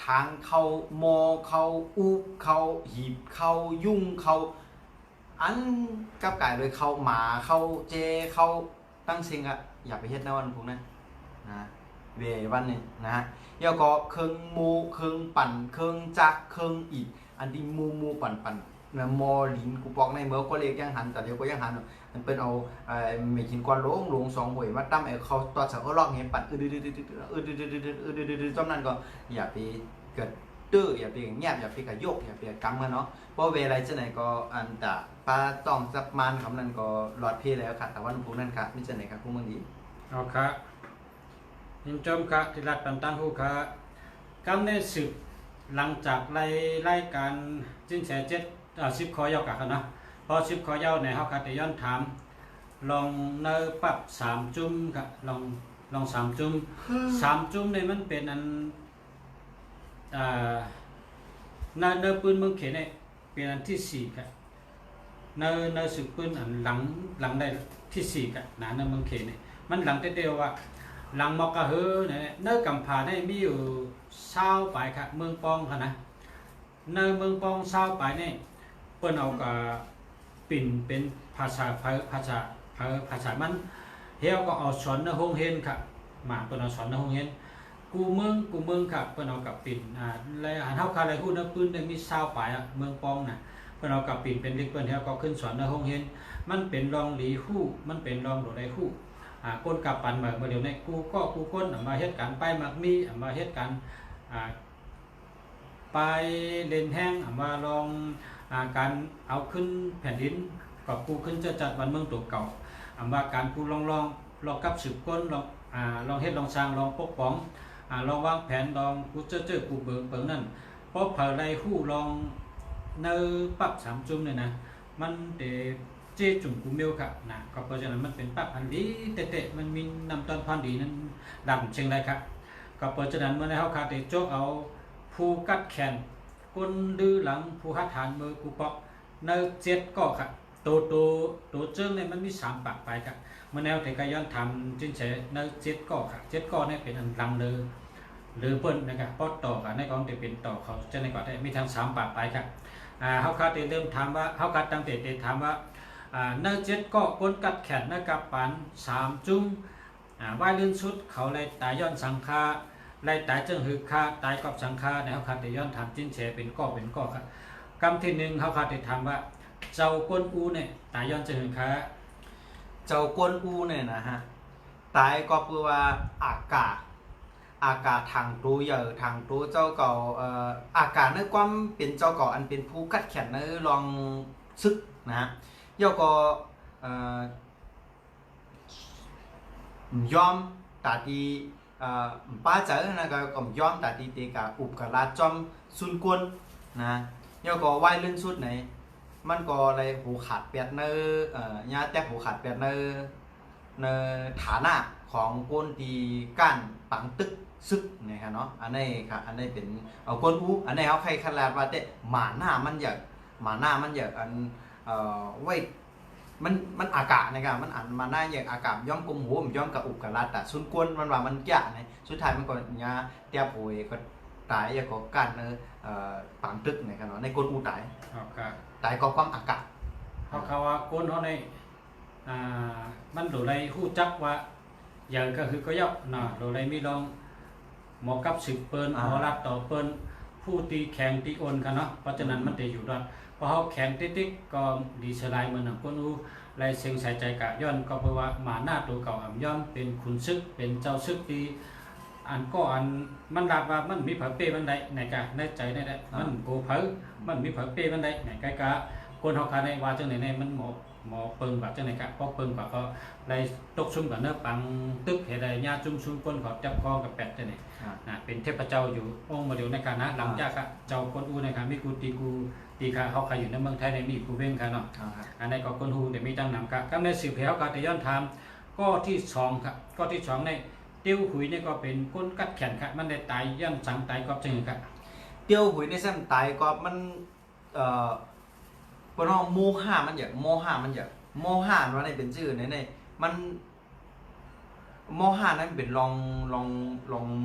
ทางเขาโมเขาอุเขาหีบเขายุ่งเขาอันกับกายเลยเขาหมาเขาเจเขาตั้งซิงอะอย่าไปเฮ็ดในวันพวกนั้นนะเววันนี้นะฮะเดี๋ยวก็เครื่องมูเครื่องปั่นเครื่องจักรเครื่องอีกอันที่มูปั่นนะมอลินกูปอกในเมื่อก็เรียกยังหันแต่เดี๋ยวก็ยังหันมันเป็นเอาไม่กินกวนลง2 หวยมาตั้มไอ้เขาตัวเสาเขาลอกเห็นปั่นจำนั้นก็อย่าไปเกิดตื้ออย่าไปเงียบอย่าไปกระยกอย่าไปกำกันเนาะเพราะเวลาจะไหนก็อันแต่ปลาต้องจับมันคำนั้นก็หลอดพี่แล้วค่ะแต่ว่าพวกนั้นค่ะนี่จะไหนครับพวกมึงดี เอาครับยินจมครับที่รักปันตั้งหูครับกำในสืบหลังจากไล่การจิ้นแส10 ข้อยาวกันนะพอ10 ข้อยาวในเฮาคัดย้อนถามลองเนอปรับ3 จุ่มครับลอง3 จุ่ม3 จุ่มเนี่ยมันเป็นอันเนอปืนเมืองเขนเนี่ยเป็นอันที่4ครับเนอสืบปืนอันหลังได้ที่4ครับเนอเมืองเขนเนี่ยมันหลังเดียวว่าหลังมอกกะเฮอเนี่ยเนอกำผาได้มีอยู่20 ปลายครับเมืองปองค่ะนะเนอเมืองปอง20 ปลายเนี่ยเปิ้นเอากับปิ่นเป็นภาษามันเฮาก็เอาสอนในโรงเรียนครับมาเปิ้นเอาสอนในโรงเรียนกูเมืองครับเปิ้นเอากับปิ่นแล้วหันเฮาคาอะไรฮู้นะปืนได้มี20 ปลายอ่ะเมืองปองน่ะเปิ้นเอากับปิ่นเป็นเด็กเปิ้นเฮาก็ขึ้นสอนในโรงเรียนมันเป็นรองหลีฮู้มันเป็นรองโดได้ฮู้ก้นกับปันมาเดี๋ยวนี้กูก้นมาเฮ็ดการไปมักมีมาเฮ็ดการไปเล่นแห้งมาลองการเอาขึ้นแผ่นดินกับกูขึ้นจะจัดวันเมืองตัวเก่าว่าการกูลองกับสืบก้นลองเฮ็ดลองสร้างลองปกป้องลองวางแผนลองกูเจอกูเบิ่งนั่นเพราะเผาไรฮู้ลองเนอปรับ3 จุ่มเนี่ยนะมันเดเจจุ่มกูเมลครับนะก็เพราะฉะนั้นมันเป็นปรับอันดีเตะมันมีนำตอนพันดีนั้นดำเชียงรายครับก็เพราะฉะนั้นเมื่อในเฮาคาเตโจกเอาผู้กัดแขนก้นดื้อหลังผู้หัดฐานมือกูปอกเนอ7 ก็ครับตัวเจิ้งเนี่ยมันมี3 ปากไปครับเมื่อแนวแต่ก็ย้อนทำจึงใช้เนอ7 ก็ครับ7 ก็เนี่ยเป็นอันหลังเลยหรือเปิ้นนะครับพอต่อกันในกองจะเป็นต่อเขาจะในก่อนได้มีทั้ง3 ปากไปครับเฮาคาเตเริ่มถามว่าเฮาคาตั้งแต่ถามว่าเนื้อ7 ก็ก้นกัดแขนนะครับปัน3 จุ่มว่ายลื่นสุดเขาเลยตายย้อนสังฆาเลยตายจึงหือคาตายกอบสังฆาในเขาขาดแต่ย้อนถามจิ้นแฉเป็นก้อครับคำที่1เขาขาดแต่ถามว่าเจ้าก้นอูเนี่ยตายย้อนจึงหือคาเจ้ากวนอูเนี่ยนะฮะตายก็เพื่อว่าอากาศทางตัวใหญ่ทางตัวเจ้าเก่าอากาศในความเป็นเจ้าเก่าอันเป็นผู้กัดแขนในลองซึกนะฮะเดี๋ยวก็ยอมตาดีป้าเจอนะก็ยอมตาดีเตกาอุบกะลาจอมซุนกวนนะเดี๋ยวก็ไหวเล่นสุดไหนมันก็เลยหูขาดเปียดเนอยาแตกหูขาดเปียดในฐานะของคนที่ก้านปังตึกซึกนะครับเนาะอันนี้ครับอันนี้เป็นเอาคนอูอันนี้เขาใครขนาดว่าแต่หมาหน้ามันอยากอันไว้มันอากาศนะครับมันอันมาหน้าอย่างอากาศย่อมกลมหัวมันย่อมกับอุกกะลาแต่สุนกวนมันว่ามันแก่เนี่ยสุดท้ายมันก็ยาเตียป่วยก็ตายอย่างก็ก้านปังตึกนะครับเนาะในคนอูตายตายก็ความอากาศเขาว่าก้นเขาในมันโดไรฮู้จักว่าอย่างก็คือก็ยอกเนาะโดไรมีลองหมอกับสืบเปิ้นหมอรับต่อเปิ้นผู้ตีแข็งตีโอนกันเนาะเพราะฉะนั้นมันจะอยู่รอดพอเขาแข็งติ๊กก็ดีสลายเหมือนก้นอูไรเสียงใส่ใจกะย้อนก็เพราะว่าหมาหน้าตัวเก่าย่อมเป็นขุนซึกเป็นเจ้าซึกตีอันก็อันมันรับว่ามันมีเผาเป้บันไดไหนกะในใจได้มันโกเผามันมีเผาเป้บันไดไหนกะคนเขาคาในว่าจังไหนมันหม หมอเปิงกว่าจังไหนครับพอเปิงกว่าก็เลยตกซุ่มกับเนื้อปังตึกเหตุใดญาจุ่มซุ่มก้นเขาจับคอกับแปดจังไหนเป็นเทพเจ้าอยู่องค์มาเดียวในการนะหลังจากเจ้าคนอูในการมีกูตีขาเขาใครอยู่ในเมืองไทยในมีกูเว้งค่ะเนาะอันนี้ก็คนฮูเดี๋ยวมีตั้งนำครับก็ในสืบแถวการแต่ย้อนทำก็ที่สองครับก็ที่สองในเตี้ยวหุยนี่ก็เป็นก้นกัดแขนครับมันได้ตายย้อนสังตายก็จริงครับเตี้ยวหุยในเส้นตายก็มันปนโมหะมันอย่างโมหะว่าในเป็นชื่อในมันโมหะนั้นเป็นลอง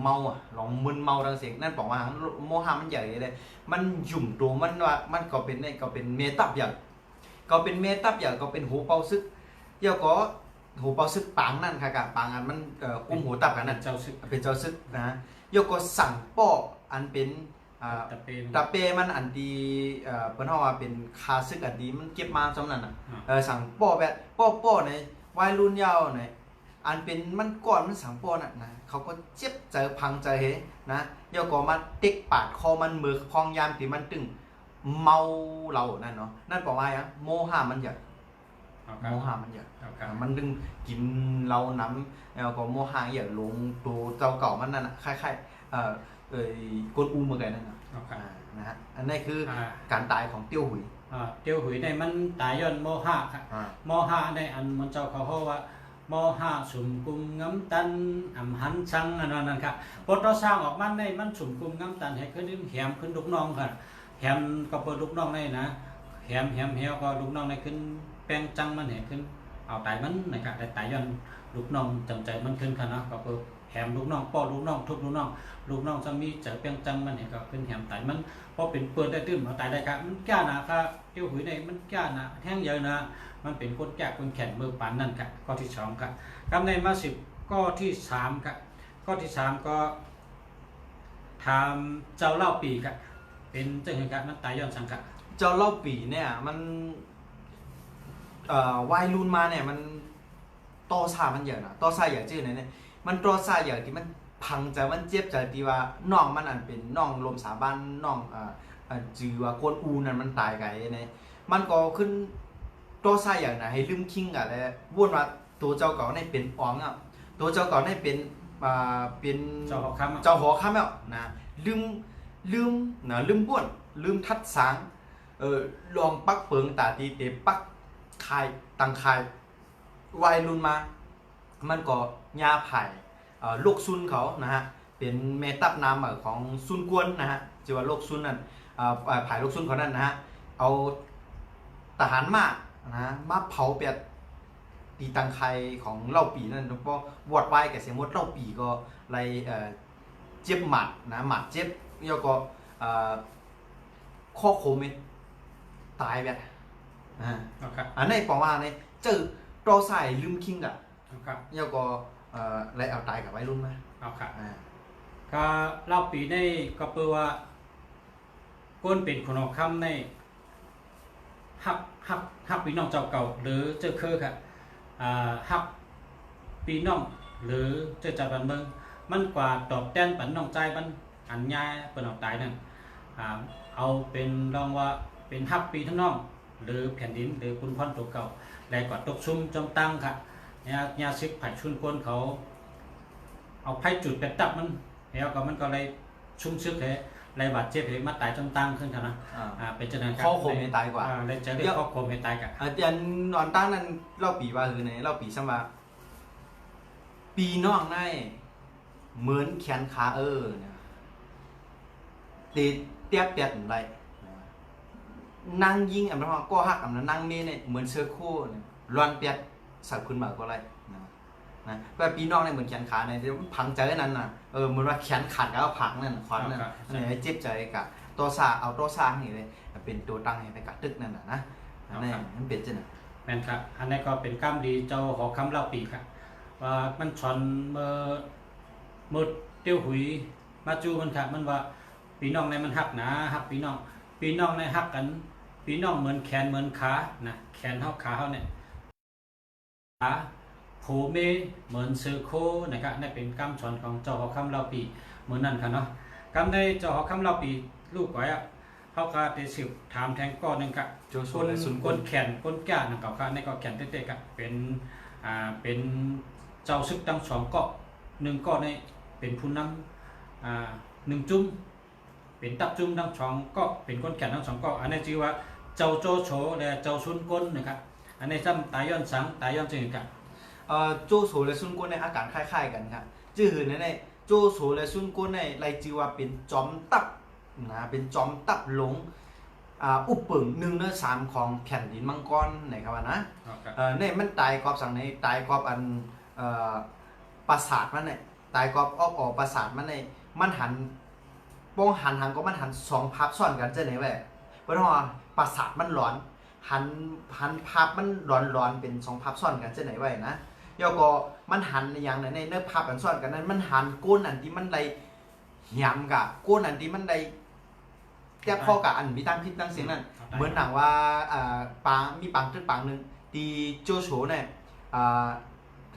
เมาลองมึนเมาดังเสียงนั่นบอกว่าโมหะมันใหญ่เลยมันหยุ่มตัวมันว่ามันก็เป็นก็เป็นเมตับอย่างก็เป็นเมตับอย่างก็เป็นหูเป่าซึกเดี๋ยวก็หูเป่าซึกปางนั่นค่ะกับปางอันมันกุมหูตับกันนั่นเจ้าซึกเป็นเจ้าซึกนะเดี๋ยวก็สั่งป้ออันเป็นตะเปมันอันดีเปิ้นเฮาว่าเป็นคาซึกอันดีมันเก็บมาจำนั้นน่ะสั่งป้อแบบป้อในวัยรุ่นยาวในอันเป็นมันก่อนมันสั่งป้อน่ะนะเขาก็เจ็บใจพังใจเฮนะเดี๋ยวก็มาเต็กปาดคอมันมือพองยามที่มันตึงเมาเรานั่นเนาะนั่นบอกว่าโมหะมันใหญ่โมหะมันใหญ่มันดึงกินเราน้ำแล้วก็โมหะใหญ่ลงตัวเจ้าเก่ามันนั่นน่ะคล้ายๆกดอูเหมือนกันนั่นนะฮะอันนี้คือการตายของเตี้ยวหุยเตี้ยวหุยในมันตายย้อนโมหะครับโมหะในอันมันเจ้าเขาว่าโมหะสุมกุมงำตันหันชังนั่นครับพอเราสร้างออกมาในมันสุมกุมงำตันให้ขึ้นแหมขึ้นลูกน้องค่ะแหมก็เปิดลูกน้องในนะแหมเหี่ยวก็ลูกน้องในขึ้นแป้งจังมันเห็นขึ้นเอาตายมันนะครับได้ตายย้อนลูกน้องจำใจมันขึ้นค่ะเนาะก็เปิดแหมลูกน้องป้อลูกน้องทุบลูกน้องจะมีเจอเปียงจังมันเห็นก็ขึ้นแหมตายมันพอเป็นเปิดได้ตื้นมาตายได้ครับมันแก่นะครับเตี้ยวหุยในมันแก่นะแห้งเยอะนะมันเป็นคนแก่คนแข็งมือปานนั่นครับข้อที่สองครับคำในมา10ข้อที่สามครับข้อที่สามก็ทำเจ้าเล่าปีครับเป็นเจ้าเหตุการณ์มันตายย้อนสังกัดเจ้าเล่าปีเนี่ยมันวัยรุ่นมาเนี่ยมันต่อซามันเยอะนะต่อซาอย่างชื่อเนี่ยมันต่อซาอย่างที่มันพังใจมันเจ็บใจที่ว่าน้องมันอันเป็นน้องลมสาบานน้องจือว่าโกนอูนั่นมันตายไงเนี่ยมันก็ขึ้นต่อซาอย่างนะให้ลืมคิงอะไรวนว่าตัวเจ้าเก่าเนี่ยเป็นอ๋องอ่ะตัวเจ้าเก่าเนี่ยเป็นเจ้าหอคำแล้วนะลืมนะลืมบ้วนลืมทัดสางลองปักเปิงตาตีเตะปักคายตังคายวัยรุ่นมามันก็ยาไผ่โรคซุนเขานะฮะเป็นเมตับน้ำของซุนกวนนะฮะชื่อว่าโรคซุนนั่นไผ่โรคซุนเขานั่นนะฮะเอาทหารมานะมาเผาเปียตีตังคายของเล่าปีนั่นเพราะวอดไว้กับเสียงวดเล่าปีก็ไรเจ็บหมัดนะหมัดเจ็บแล้วก็ข้อโคมตายแบบอันนี้บอกว่าเนี่ยเจอตอใส่ลืมคิงอ่ะแล้วก็อะไรเอาตายกับไว้รุ่นไหมเอาครับก็เล่าปีในก็เปว่าก้นเป็นคนออกคำในฮักปีน้องเจ้าเก่าหรือเจ้าเคยครับฮักปีน้องหรือเจ้าจับบันเมืองมันกว่าตอบแทนปันน้องใจมันอันยายเป็นออกตายนั่นเอาเป็นลองว่าเป็นฮักปีทั้งน้องหรือแผ่นดินหรือคุณพ่อตัวเก่าแล้วก็ตกซุ่มจมตั้งค่ะยาซิกไผ่ชุนคนเขาเอาไผ่จุดเป็ดตับมันแล้วก็มันก็เลยชุ่มซึกเลยเลยบาดเจ็บเลยมาตายจมตั้งขึ้นค่ะนะเป็นจนข้อโคมให้ตายกว่าเลยจะเรียกข้อโคมให้ตายกันอาจารย์นอนตั้งนั้นเล่าปีว่าคือไหนเล่าปีสมาปีน้องได้เหมือนแขนขาเนี่ยตีเตี้ยเปียดอะไรนั่งยิงอันนั้นก็หักอันนั้นนั่งเมย์เนี่ยเหมือนเชือกคู่ร้อนเปียดสับขึ้นมาก็อะไรนะแบบปีน้องเนี่ยเหมือนแขนขาเนี่ยพังใจนั้นน่ะเหมือนว่าแขนขาดแล้วผักนั่นขวานนั่นเนี่ยเจ็บใจกับตัวซาเอาตัวซาให้เลยเป็นตัวตั้งให้ไปกัดตึกนั่นนะนี่มันเป็นจังแม่นครับอันนี้ก็เป็นกล้ามดีเจ้าหอคำเล่าปีครับว่ามันชอนเมื่อเตี้ยวหุยมาจูมันครับมันว่าปีน้องในมันหักนะหักปีน้องในหักกันปีน้องเหมือนแขนเหมือนขานะแขนเท่าขาเขาเนี่ยขาโผเมเหมือนเซอร์โคนะครับนี่เป็นกำสอนของเจ้าหอคำเล่าปีเหมือนนั่นค่ะเนาะกำในเจ้าหอคำเล่าปีลูกไว้ เขาก็ได้สืบถามแทงก้อนหนึงครับ โจโฉ คน และซุน ค กวน นแขนคนแก่นั่นก็ในก็แขนเต้ๆก็เป็นเจ้าซึกทั้งสองเกาะหนึ่งเกาะในเป็นผู้นำหนึ่งจุ้มเป็นตับจุ้มทั้งสองเกาะเป็นคนแขนทั้งสองเกาะอันนี้ชื่อว่าเจ้าโจโฉและเจ้าซุนกวนนะครับอันนี้ซ้ำตายย้อนสังตายย้อนจึงครับ โจโฉและซุนกวนในอาการคล้ายๆกันครับจื่อในโจโฉและซุนกวนในไรจือว่าเป็นจอมตับนะเป็นจอมตับหลงอุปเปิง1 ใน 3ของแผ่นดินมังกรนะครับว่านะเนี่ยมันตายกอบสั่งในตายกอบอันปราสาทมันเนี่ยตายกอบออกปราสาทมันเนี่ยมันหันป้องหันก็มันหัน2 พับซ้อนกันจะไหนแหวะเพราะว่าปราสาทมันร้อนหันพับมันร้อนเป็น2 พับซ้อนกันจะไหนไว้นะแล้วก็มันหันอย่างในเนื้อพับกันซ้อนกันนั้นมันหันก้นอันที่มันไรยำกะก้นอันที่มันไรแก้พ่อกับอันมีตั้งพิษตั้งเสียงนั่นเหมือนหนังว่ามีปังทึกปังหนึ่งตีโจโฉเนี่ย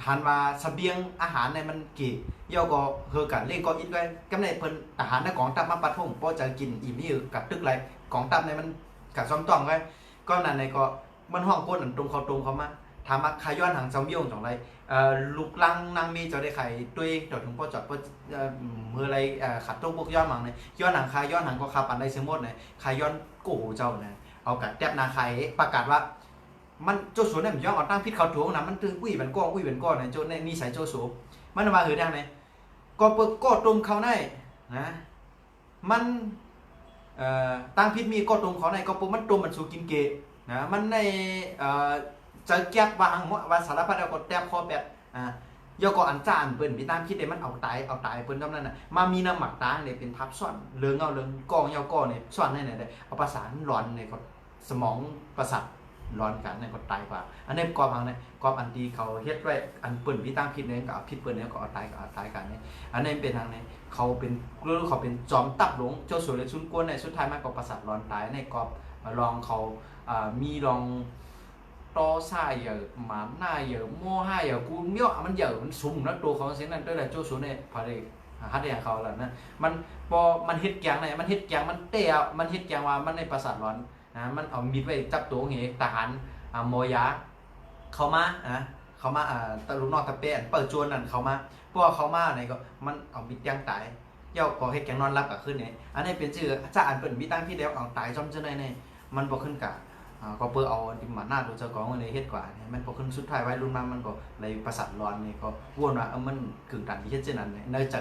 หันมาเสบียงอาหารในมันกี่เย่าก็เฮอกันเล่นก็อินก็กำเนิดเพิ่นอาหารในกองทัพมาปัดทุ่งพอจะกินอิ่มนี่กับตึกไรกองทัพในมันกับซ้อมต้องไว้ก็นั่นในก็มันห้องก้นอันตรงเขามาถามว่าขย้อนหางเจ้าเมี่ยงจังไรลูกลังนางมีเจ้าได้ไข่ด้วยเจ้าถึงพ่อจอดพ่อมืออะไรขัดตรงพวกย้อนหางเนี่ยย้อนหางคาย้อนหางก็ขับอันใดเสียหมดเนี่ยขย้อนโกโหเจ้าเนี่ยเอากัดแทบนาไข่ประกาศว่ามันโจโฉเนี่ยมันย้อนออกตั้งพิษเขาถูกนะมันถึงอุ้ยเป็นก้อนเนี่ยโจเนี่ยนิสัยโจโฉมันมาหือได้ไหนก็เปิดก็ตรงเขาได้นะมันตั้งพิษมีก็ตรงเขาในก็ปุ๊บมันตรงมันสู่กินเกะนะมันในจะแก็บวางว่าสารพัดเอาก็แทบคอแบบยก็อันจานเปิ้นพี่ตามคิดได้มันเอาตายเปิ้นกำนั้นน่ะมามีน้ำหมักตางเนี่ยเป็นพับซ้อนเรื่องกองยาวก้อเนี่ยซ้อนได้เนี่ยเอาประสานร้อนเนี่ยก็สมองประสาทร้อนกันเนี่ยก็ตายกว่าอันนี้กอบอังเนี่ยกอบอันที่เขาเฮ็ดไว้อันเปิ้นพี่ตามคิดเนี่ยก็เอาพิษเปิ้นเนี่ยก็เอาตายกันเนี่ยอันนี้เป็นทางเนี่ยเขาเป็นจอมตับหลงโจโฉและซุนกวนเนี่ยสุดท้ายมันก็ประสาทร้อนตายในกอบลองเขามีลองโตซ่าเยอะหมาหน้าเยอะโม่ห้าเยอะกูเมี่ยมันเยอะมันสุ่มแล้วตัวเขาเส้นนั้นด้วยแหละโจโฉเนี่ยพอได้ฮัดได้เขาแล้วนะมันพอมันเฮ็ดแกงเนี่ยมันเฮ็ดแกงมันเตะมันเฮ็ดแกงว่ามันในประสาทร้อนนะมันเอามีดไว้จับตัวเหทหารโมยาเขามาตะลุกนอกตะเปะเปิดจวนนั่นเขามาพวกเขามาเนี่ยก็มันเอามีดย่างตายเย่าก็เฮ็ดแกงนอนรับกับขึ้นเนี่ยอันนี้เป็นชื่อถ้าอ่านเป็นมีตั้งที่แล้วเอาตายจอมเจ้าในเนี่ยมันบ่ขึ้นกะก็เพื่อเอาที่มาหน้าตัวเจ้าของในเฮ็ดกว่ามันพอขึ้นสุดท้ายไว้รุ่นมามันก็เลยประสาทร้อนนี่ก็วนว่ามันกึ่งตันที่เฮ็ดเช่นนั้นเนยจะ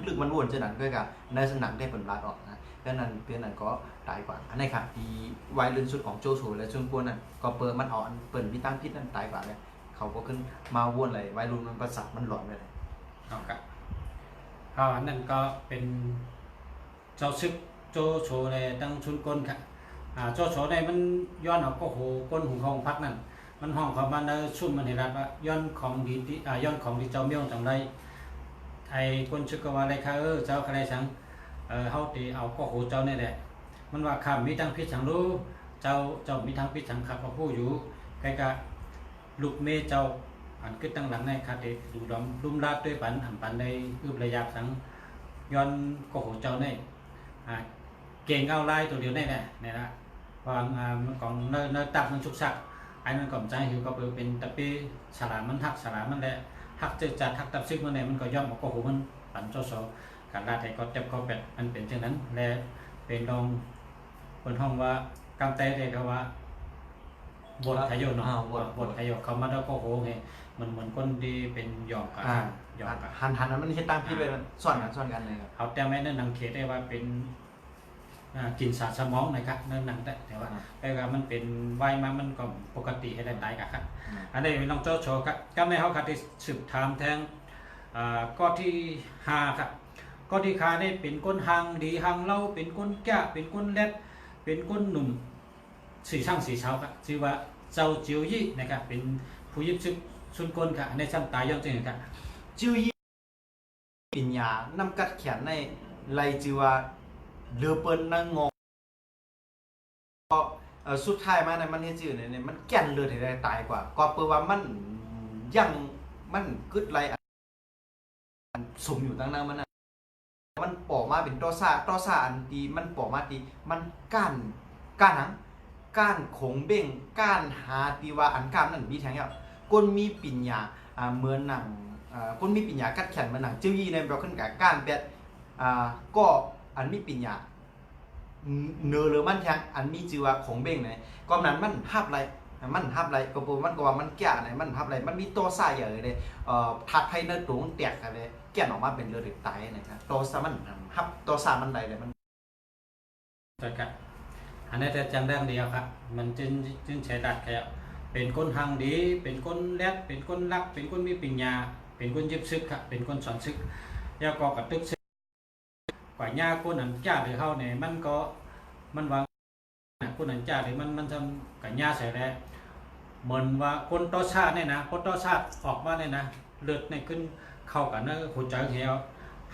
ลึกๆมันวนเช่นนั้นก็กับเนยสนังได้ผลลาดออกนะก็นั้นเพื่อนนั้นก็ตายกว่าอันนี้ครับที่ไว้รุ่นสุดของโจโฉและซุนกวนนั่นก็เปิดมันอ่อนเปิดมีตั้งพิษนั่นตายกว่าเลยเขาก็ขึ้นมาวนเลยไว้รุ่นมันประสาทมันร้อนไปเลยครับอันนั้นก็เป็นเจ้าซึกโจโฉในตั้งชุนกลค่ะโจโฉในมันย้อนเอาก็โหก้นหุงของพักนั่นมันห้องเขามาในชุ่มมันเห็นว่าย้อนของดีย้อนของดีเจ้าเมี่ยงจังไรไอ้คนชึกก็ว่าอะไรค่ะเจ้าอะไรสังเฮาตีเอาก็โหเจ้านี่แหละมันว่าข้ามมีทั้งพิษสังรู้เจ้ามีทั้งพิษสังขับมาผู้อยู่ใกล้กับลูกเมเจ้าอันขึ้นตั้งหลังในคาเดดูดอมลุ่มลาดด้วยปันในอึบระยะสังย้อนก็โหเจ้าในเก่งเอาไล่ตัวเดียวนี่แหละเนี่ยนะวางมันของเนื้อตับมันชุกชักไอ้มันก่อมใจหิวก็เป็นตะปีฉลามมันหักฉลามมันแหละหักเจอจัดหักตับซึกมันเนี่ยมันก็ย่อมออกก็โหมันปั่นโจโฉการลาไทยก็เจ็บก็เป็ดมันเป็นเช่นนั้นและเป็นรองคนห้องว่ากำเตะเรียกว่าบทขยโยเนาะบทขยโยเขามาแล้วก็โหไงมันเหมือนคนดีเป็นหยอกกันหันนั้นมันเฮ็ดตามพี่ไปซ่อนกันเลยครับเขาแต่ไม่ได้นังเขตได้ว่าเป็นกินสารสมองนะครับนั่นนั่งแต่ว่ามันเป็นวัยมามันก็ปกติให้ได้ตายกันครับอันนี้น้องโจโฉครับก็ไม่เขาคัดที่สืบถามแทงก็ที่5ครับก็ที่ขาได้เป็นก้นหังดีหังเล่าเป็นก้นแก่เป็นก้นเล็ดเป็นก้นหนุ่มสีช่างสีเช้าครับชื่อว่าเจ้าจิวยี่นะครับเป็นผู้ยิบซึกชุนกลค่ะในชั้นตายย้อนจริงครับจิวยี่ปัญญานำกัดแขนในไรจือว่าเรือเปิ้นนั่งงงก็สุดท้ายมาในมันเฮ็ดจื่อเนี่ยมันแก่นเลือดให้ได้ตายกว่าก็เปิดว่ามันยังมันกึดไรสมอยู่ตั้งนั้นมัน มันปอกมาเป็นตอซ่าอันตีมันปอกมาตีมันก้านหนังก้านขงเบ้งก้านหาตีว่าอันก้านนั่นมีแทงแล้วก้นมีปิ่นยาเหมือนหนังก้นมีปิ่นยากัดแขนเหมือนหนังเจิ้วยี่ในเราขึ้นกับก้านเป็ดก็อันมีปิ่นยาเนื้อหรือมันแทงอันมีจือว่าของเบ้งเนี่ยก็นั้นมันหับไรก็ปูมันก็ว่ามันแก่ไหนมันหับไรมันมีตัวซ่าอย่างเลยทัดไพ่เนื้อตัวมันแตกอะไรแก่ออกมาเป็นเลือดตายนะครับตัวซ่ามันหับตัวซ่ามันใดเลยมันใช่ครับอันนี้จะจำได้เดียวครับมันจึงใช้ดัดแค่เป็นคนหังดีเป็นคนแรดเป็นคนรักเป็นคนมีปัญญาเป็นคนยึดซึกครับเป็นคนสอนซึกแล้วก็กระตึกซึกกว่าหญ้าคนนั้นจ้าหรือเขาเนี่ยมันวางคนนั้นจ้าหรือมันทำกับหญ้าใส่แล้วเหมือนว่าคนต่อชาติเนี่ยนะคนต่อชาติออกมาเนี่ยนะเลือดในขึ้นเข้ากันนะหัวใจเหี่ยว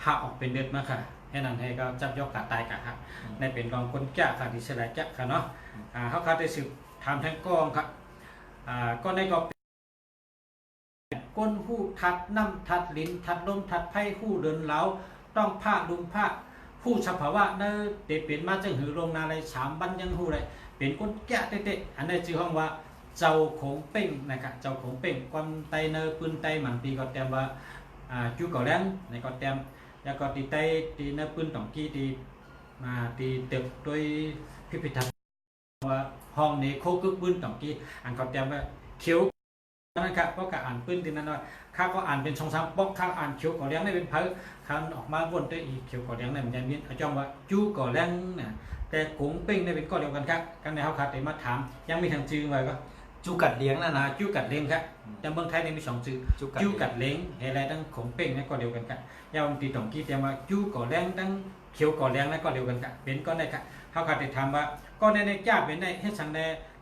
หักออกเป็นเลือดมาค่ะให้นั่นให้ก็จับยกกะตายกะครับในเป็นกองคนแก่ค่ะที่เสลายแก่ค่ะเนาะเขาคาได้สืบทำทั้งกองครับก็ในก็ก้นหู้ทัดน้ำทัดลิ้นทัดลมทัดไผ่หู้เดินเล้าต้องผ้าลุมผ้าผู้สภาวะเนเตเปลี่ยนมาจังหือลงนาเลย3 บันยังหู้เลยเป็นก้นแก่เตะอันนี้ชื่อห้องว่าเจ้าของเป่งนะครับเจ้าของเป่งความไตเนอปืนไตหมันตีก็เต็มว่าจูเก่าแรงในก็เต็มแล้วก็ตีไตตีเนอปืนต่องกี้ตีมาตีเติบโดยพิพิธภัณฑ์ว่าห้องนี้โคกึกปืนต่องกี้อันก็เต็มว่าเขียวนะครับก็การอ่านปืนตีนั้นว่าข้าก็อ่านเป็น2-3 ปอกข้าอ่านเขียวก่อแรงได้เป็นเพิ่มข้าออกมาวนด้วยอีกเขียวก่อแรงได้เหมือนกันมีอาจารย์ว่าจูก่อแรงนะแต่กงเป่งได้เป็นก้อนเดียวกันครับกันในเขาขาดแต่มาถามยังมีทางจื้อไว้ก็จูกัดเลี้ยงนะจูกัดเล้งครับแต่เมืองไทยเนี่ยมี2 ชื่อจูกัดเล้งอะไรตั้งของเป่งนั่นก็เดียวกันครับยาวตีต่องกี้เตรียมว่าจูก่อแรงตั้งเขียวก่อแรงนั่นก็เดียวกันครับเป็นก็ได้ครับเขาขาดแต่ถามว่าก็ในจ้าเป็นในให้สังใน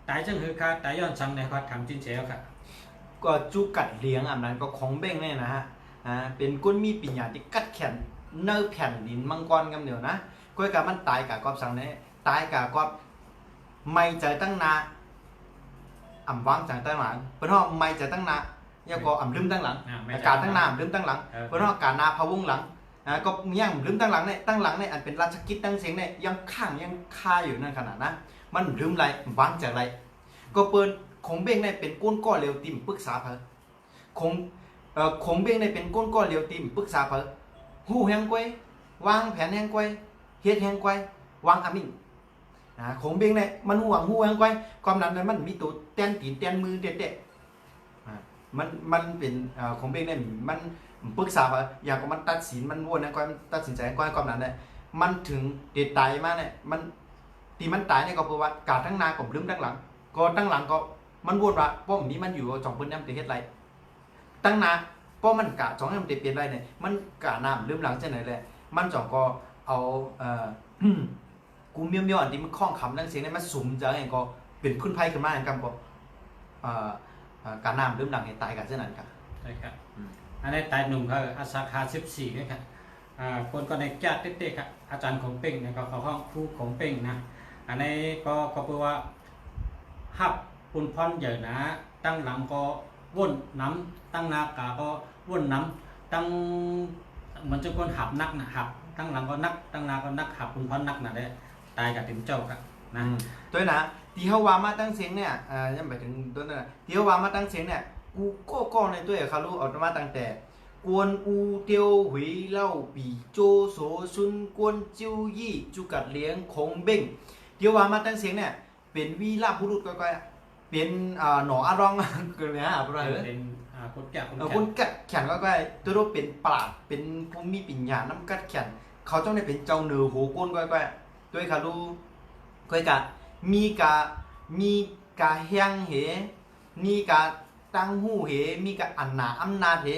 ตายจังหือคาตายย้อนสังในเขาถามจินเสียครับก็จูกัดเลี้ยงอันนั้นก็ของเบ้งเนี่ยนะฮะเป็นก้นมีปิญญาที่กัดแขนเนื้อแผ่นดินมังกรกันเดียวนะก้อยกามันตายกับกอบสังเนี่ยตายกับกอบไม่ใจตั้งนาวางจากตั้งหลังเพื่อนห้องไม่จะตั้งนาแล้วก็ลืมตั้งหลังการตั้งนาลืมตั้งหลังเพื่อนห้องการนาพะวงหลังก็ยังลืมตั้งหลังเนี่ยอันเป็นราชกิจตั้งเสียงเนี่ยยังข้างยังคาอยู่นั่นขนาดนะมันลืมไรวางจากไรก็เปิดของเบ้งเนี่ยเป็นก้นก้อนเร็วติ่มปรึกษาเพอของเบ้งเนี่ยเป็นก้นก้อนเร็วติ่มปรึกษาเพอหูแหงก้อยวางแผนแหงก้อยเฮ็ดแหงก้อยวางอามินของเบ้งเนี่ยมันห่วงหูแหงก้อยความนั้นมันมีตัวแตนตีนแตนมือเด็ดๆมันเป็นของเบ้งเนี่ยมันปรึกษาเพออย่างก็มันตัดสินมันวนแหงก้อยมันตัดสินใจแหงก้อยความนั้นเนี่ยมันถึงเด็ดตายมาเนี่ยมันตีมันตายเนี่ยก็เพราะว่าการทั้งนากับลืมทั้งหลังก็ตั้งหลังก็มันวนว่าป้อมนี้มันอยู่จ่องเปิ้นน้ำตีเฮ็ดไรตั้งนาป้อมันกะจ่องน้ำตีเปลี่ยนไรเนี่ยมันกะน้ำลืมหลังเช่นไหนแหละมันจ่องก็เอากูเมียวอันที่มันคล้องคำนั่งเสียงเนี่ยมันสุ่มจะอย่างก็เป็นพื้นไพ่ขึ้นมาอย่างกันก็การน้ำลืมหลังให้ตายกันเช่นนั้นครับใช่ครับอันนี้ตายหนุ่มเขาอาสาขา14นะครับคนก็ในญาติเด็กๆครับอาจารย์ของเป่งเนี่ยก็เขาห้องครูของเป่งนะอันนี้ก็แปลว่าหับปุ่นพรใหญ่นะตั้งหลังก็ว่นน้ำตั้งนากาก็ว่นน้ำตั้งเหมือนจะคนหับนักนะหับตั้งหลังก็นักตั้งนาก็นักหับปุ่นพรนักนะได้ตายกับถึงเจ้าครับนะตัวนะที่เขาว่ามาตั้งเสียงเนี่ยยังไปถึงตัวนั้นที่เขาว่ามาตั้งเสียงเนี่ยกูก็ในตัวเขารู้เอามาตั้งแต่กวนอูเตียวหุยเล่าปีโจโสซุนกวนจิ้วยี่จูกัดเลี้ยงคงเบ้งเดี๋ยวว่ามาตั้งเสียงเนี่ยเป็นวีลาบุรุษก้อยเป็นหนออารองเกิดไหมฮะอะไรเป็นคนแก่คนกัดแขนก้อยตัวเราเป็นปราดเป็นผู้มีปัญญาน้ำกัดแขนเขาต้องได้เป็นเจ้าเหนือหัวก้นก้อยตัวเขาดูก้อยกะมีกะเฮียงเหมีกะตั้งหูเหมีกะอันหนาอำนาจเห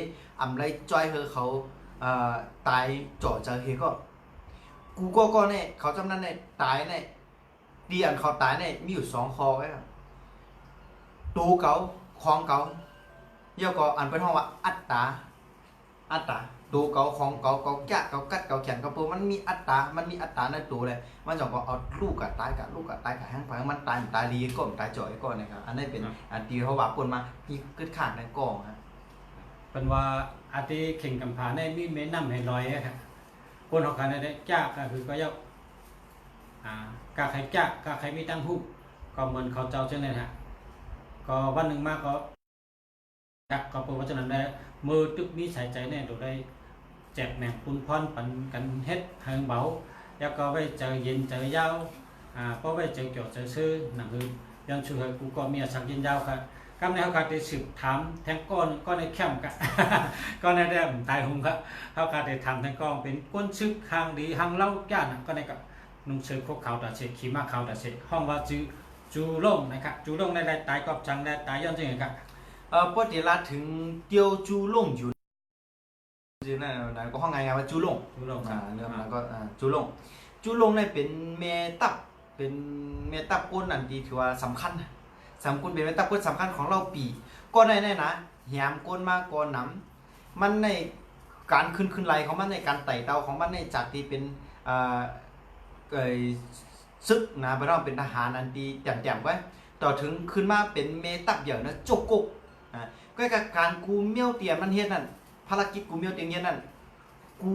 อำไรจอยเขาตายจ่อเจอเหก็กูก็เนี่ยเขาจำนั้นเนี่ยตายเนี่ยดีอันเขาตายเนี่ยมีอยู่2 คอไว้ครับตูเก่าคองเก่าเยี่ยก็อันเป็นห้องว่าอัตตาตูเก่าของเก่าแก่เก่ากัดเก่าแขนเก่าปูมันมีอัตตาในตัวเลยมันจะก็เอาลูกกับตายกับแห้งไปมันตายดีก็ตายจ่อยก็นะครับอันนี้เป็นอันที่เขาว่าคนมาพี่กึศขาดในกองฮะเป็นว่าอาทิเข่งกำพาในมีเมน้ำให้ลอยครับ คนเขากันได้จ้าก็คือก็ยักกาใครจ้ากาใครมีตั้งผู้ก็เหมือนเขาเจ้าเช่นนั้นฮะก็วันหนึ่งมาก็ก็เพราะฉะนั้นได้มือตึกนี้ใส่ใจแน่ดูได้แจกแหน่งปุนพรปันกันเฮ็ดเฮงเบาแล้วก็ไว้เจอเย็นเจอยาวเพราะไว้เจอเกี่ยวเจอซื้อหนังคือยังช่วยกูก็มีสักเย็นยาวครับกำในเขาการได้สืบถามแทงก้อนในแคมป์กะ ก้อนในแดมตายหงครับเขาการได้ทำแทงก้อนเป็นก้นซึกหางดีหางเล่าย่านก็ในกับนุ่งเสื้อโคกขาวตาเสกขี่ม้าขาวตาเสกห้องว่าจูล่งนะครับจูล่งในตายกอบจังในตายย้อนจริงครับปกติละถึงเตียวจูล่งอยู่ชื่อนั่นก็ห้องไงว่าจูล่งเรื่องนั้นก็จูล่งเนี่ยเป็นเมตับเป็นเมตับก้นอันที่ถือว่าสำคัญเป็นเมตับก้นสำคัญของเราปีก้อนในนะแหมก้นมากก้อนน้ำมันในการขึ้นไหลของมันในการไต่เตาของมันในจากที่เป็นซึกนะไปเราเป็นทหารอันที่แจ่มๆไว้ต่อถึงขึ้นมาเป็นเมตับอย่างนะจกกุกก็การกูเมี่ยวเตียมันเฮ็ดนั่นภารกิจกูเมี่ยวเตียนเฮ็ดนั่นกู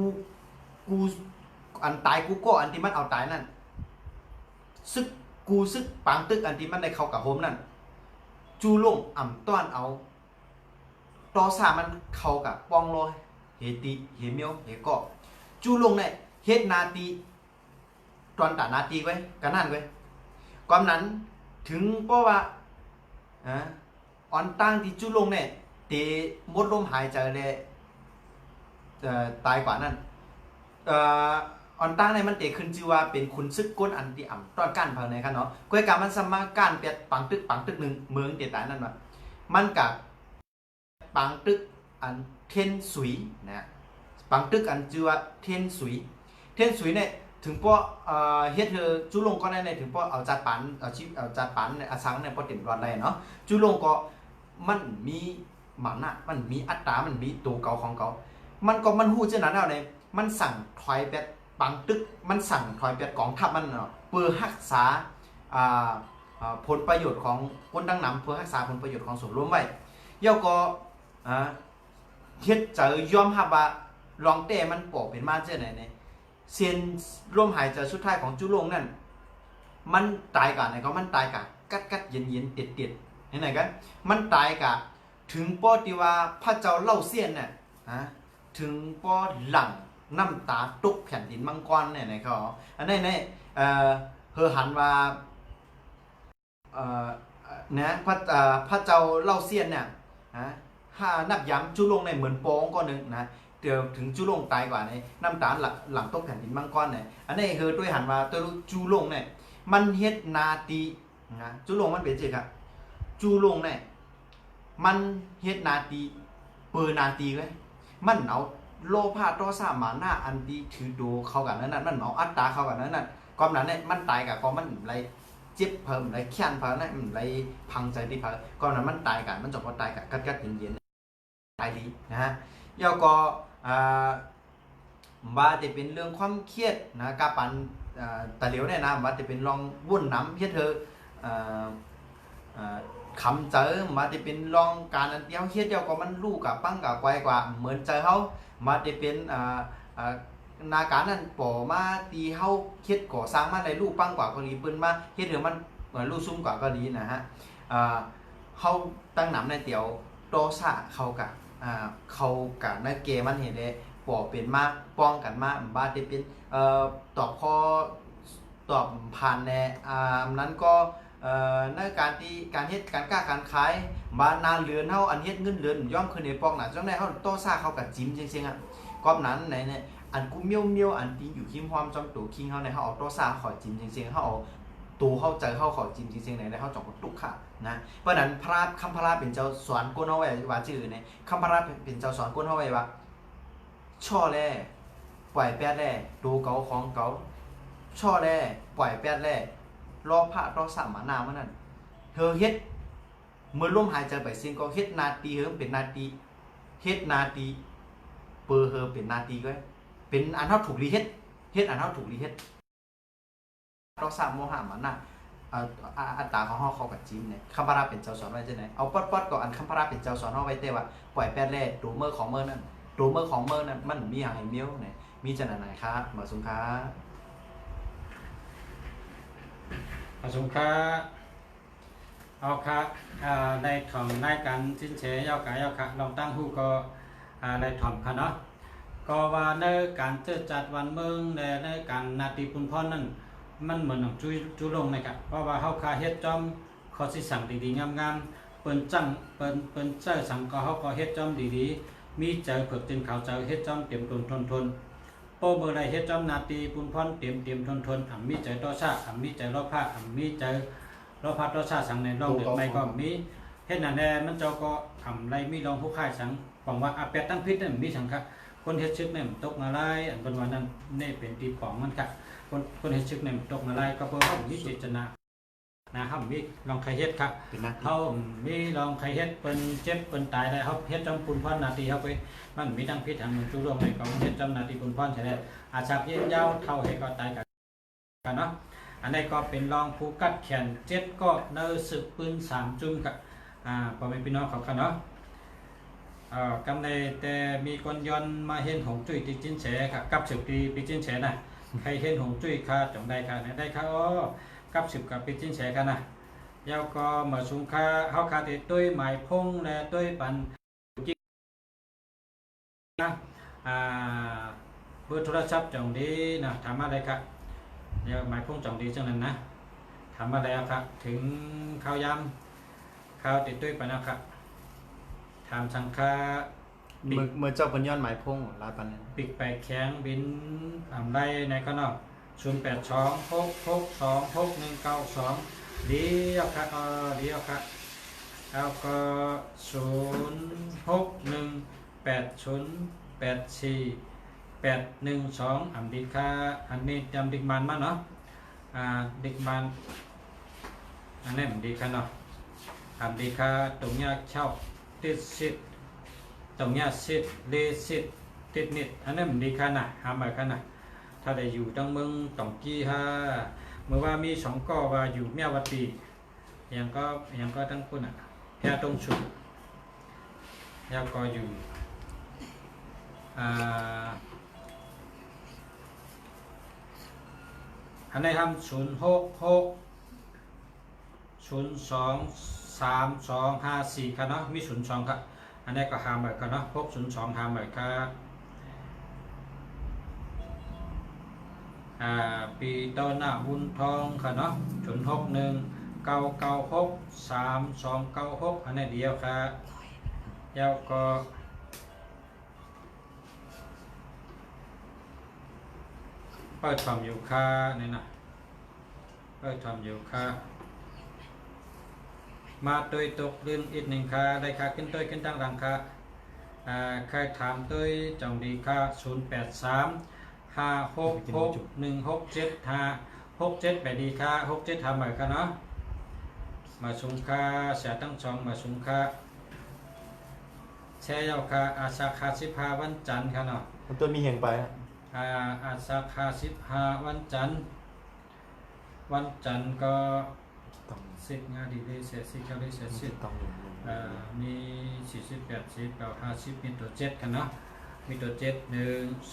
อันตายกูก็อันที่มันเอาตายนั่นซึกปางตึกอันที่มันได้เข้ากับโฮมนั่นจูล่งอ่ำต้อนเอาตอสามันเข้ากับปองลอยเฮติเฮเมียวเฮก็จูล่งเนี่ยเฮ็ดนาตีตอนตานาตีไว้กันนั่นไว้ความนั้นถึงเพราะว่าอ่อนตั้งที่จูล่งเนี่ยเตมดลมหายใจเลยตายกว่านั้นอ่อนตั้งในมันเตขึ้นชื่อว่าเป็นคุณซึกก้นอันที่อ่ำตอนก้านภายในครับเนาะก้อยกามันสมาก้านเปียปังตึกหนึ่งเมืองเตตายนั่นว่ามันกับปังตึกอันเทนสุยนะปังตึกอันชื่อว่าเทนสุยเนี่ยถึงพวกเฮ็ดเธอจูลงก็ได้ในถึงพวกเอาจัดปันเอาจัดปันในอสังในพอเต็มรอดได้เนาะจูลงก็มันมีหมันอะมันมีอัตรามันมีตัวเก่าของเก่ามันฮู้จังนั้นแล้วเนี่ยมันสั่งถอยแปดปังตึกมันสั่งถอยแปดกองทัพมันเนาะเพื่อรักษาผลประโยชน์ของคนดังนำเพื่อรักษาผลประโยชน์ของส่วนรวมไว้เย่าก็เฮ็ดจะยอมรับว่าลองแต่มันปอกเป็นมาเจ้าไหนเนี่ยเส้นลมหายใจสุดท้ายของจุลงนั่นมันตายกันไหนก็มันตายกันกัดเย็นเต็ดเห็นไหนกันมันตายกันถึงป้อที่ว่าพระเจ้าเล่าเสียนเนี่ยถึงป้อหลังน้ำตาตกแผ่นดินมังกรเนี่ยไหนเขาอันนี้เนี่ยเฮอหันว่านะพระเจ้าเล่าเสียนเนี่ยถ้านับย้ำจุลงในเหมือนโป้งก็นึงนะเดี๋ยวถึงจูลงตายกว่าในน้ำตาหลังตกแผ่นดินมังกรเนี่ยอันนี้คือด้วยหันมาตัวจูลงเนี่ยมันเฮ็ดนาตีนะจูลงมันเป็นจิครับจูลงเนี่ยมันเฮ็ดนาตีเปิดนาตีเลยมันเอาโลภะโทสะมานะอันที่ถือดูเข้ากันนั้นมันเอาอัตตาเข้ากันนั้นความนั้นเนี่ยมันตายกับความมันไรเจ็บเพิ่มไรแค้นเพิ่มนั่นไรพังใจที่เพิ่มความนั้นมันตายกันมันจบว่าตายกับกัดเย็นตายดีนะฮะแล้วก็ว่าจะเป็นเรื่องความเครียดนะกาปันตะเหลียวเนี่ยนะว่าจะเป็นลองวุ่นน้ำเพี้ยเธอคำเจอมาจะเป็นลองการอันเดียวเครียดเดียวก็มันลูกกับปั้งกับไกวกว่าเหมือนเจอเขามาจะเป็นนาการนั้นป่อมาตีเขาเครียดก่อสร้างมาในลูกปั้งกว่าก็ดีปืนมาเครียดเถือมันลูกซุ่มกว่าก็ดีนะฮะเขาตั้งหนำในเตี๋ยวโตซาเขากับนักเกมันเห็นเลยปอเป็นมากป้องกันมากบ้าจะเป็นตอบข้อตอบผ่านในนั้นก็ในการเฮ็ดการกล้าการขายบ้านนาเรือนเฮาอันเฮ็ดเงินเรือนย่อมขึ้นในปองน่ะจังได๋เฮาโตซ่าเขากับจิ้มจริงๆอ่ะกอบนั้นในเนี่ยอันกูเมียวอันที่อยู่คิมความจอมตัวคิงเฮาในเฮาเอาโตซ่าขอจิ้มจริงๆเฮาเอาตัวเฮาใจเฮาขอจิ้มจริงๆในเฮาจ่องตุกค่ะนะเพราะนั้นคำพระเป็นเจ้าสอนก้นเฮาไว้ว่าชื่อเนี่ยคำพระเป็นเจ้าสอนก้นเฮาไว้ว่าช่อแลปล่อยแปดแลดูเก่าของเก่าช่อแลปล่อยแปดแลรอพระรอสามมานามันนั่นเธอเฮ็ดเมื่อลมหายใจไปสิ้นก็เฮ็ดนาทีเฮิมเป็นนาทีเฮ็ดนาทีเปอร์เฮอเป็นนาทีก็เป็นอันเท่าถูกรีเฮ็ดอันเท่าถูกรีเฮ็ดรอสามโมหะมานาอัตตาของเขากับจิ้มเนี่ยคำพระเป็นเจ้าสอนไว้จังไหนเอาป๊อดก่อนอันคำพระเป็นเจ้าสอนเฮาไว้แต่ว่าปล่อยแปดแลตัวเมื่อของเมื่อนั้นตัวเมื่อของเมื่อนั้นมันมีหางเมียวเนี่ย มีจันไหนครับหมอสุงค้า ประสงค์ค่าเอาค่ะในถ่อมรายการสินเฉยเอาค่ะลองตั้งหูก็ในถ่อมค่ะเนาะก็ว่าในการเจอจัดวันเมืองในการนาตีปุนพรนั่นมันเหมือนของจุลงนะครับเพราะว่าเฮาคาเฮ็ดจอมเขาสิสั่งดีๆงามๆเปิ้นจังเปิ้นเจ้าสั่งก็เฮาก็เฮ็ดจอมดีๆมีเจอเผือกตินขาวเจอเฮ็ดจอมเต็มทนโป้เมื่อไรเฮ็ดจอมนาตีปุนพรเต็มทนมีใจต่อชามีใจรอบผ้ามีใจรอบผ้าต่อชาสั่งในรองเดือดไม่ก็มีเฮ็ดนั่นแหละมันเจ้าก็ทำไรมีรองผู้ค่ายสั่งบอกว่าอาเป็ดตั้งพิษนั่นมีสังคะคนเฮ็ดชึกเนี่ยตกมาไล่อันเป็นวันนั้นนี่เป็นตีของมันค่ะคนเฮ็ดชึกเนี่ยตกมาไล่ก็เพราะเขามีเจตนานะครับมีลองใครเฮ็ดครับเขามีลองใครเฮ็ดเป็นเจ็บเป็นตายได้เขาเฮ็ดจำปุนพรนาทีเขาไปมันมีตั้งพิษทางมันจุ่วงในกองเฮ็ดจำนาทีปุนพรใช่ไหมอาชาเย็นยาวเท่าให้ก็ตายกันเนาะอันนี้ก็เป็นรองผู้กัดแขนเจ็ดก็เนื้อสืบปืน3 จุ่มครับพอเป็นพี่น้องเขากันเนาะกำในแต่มีคนย้อนมาเห็นหงจุ้ยติจินแฉครับกับสืบปีปิจินแฉนะใครเห็นหงจุ้ยค่ะจงได้ค่ะได้ค่ะอ๋อกับสืบกับปิจินแฉกันนะยาวก็มาสุงค่าเฮาคาติตุ้ยหมายพงและตุ้ยปันจินะเบอร์โทรศัพท์จงดีนะถามอะไรครับเดี๋ยวหมายพงจงดีจังนั้นนะถามมาแล้วครับถึงข้าวยำข้าวติดตุ้ยปันนะครับทำสังฆาเมื่อเจ้าพญอนหมายพงลาปันปีกแปดแข็งบินได้ในข้างนอก0826626192เดียวครับเดียวครับแล้วก็0618084812อันดีค่ะอันนี้จำดิกมันมาเนาะดิกมันอันนี้มันดีค่ะเนาะอันดีค่ะตรงนี้เช่าติดสิทธิ์ตรงนี้สิทธิ์เลสิทธิ์ติดนิดอันนี้มันดีค่ะนะหามาค่ะนะถ้าได้อยู่ตั้งเมืองต่องกี้ฮะเมื่อว่ามี2ก้อว่าอยู่เมียวตียังก็ตั้งคุณอ่ะแพรตรงฉุดแล้วก็อยู่อันนี้ทำ066023254ครับเนาะมี02ครับอันนี้ก็หาใหม่ครับเนาะ602หาใหม่ครับปีเต้าหน้าบุญทองค่ะเนาะ09963296อันนี้เดียวครับแล้วก็เปิดทำอยู่ค่ะนี่นะเปิดทำอยู่ค่ะมาตัวตกเรื่องอีก1ค่ะได้ค่ะขึ้นตัวขึ้นตั้งหลังค่ะใครถามตัวจงดีค่ะ083566167567ไปดีค่ะ67ทำใหม่ค่ะเนาะมาสุงค่าเสียตั้ง2มาสุงค่าแช่ยาวค่ะอาสาคา15วันจันทร์ค่ะเนาะตัวมีเห็นไปอาสาคา15วันจันทร์ก็10 งานดีเลยเสีย10ก็เลยเสีย10มี40 80 90 50มีตัว7กันเนาะมีตัว7 1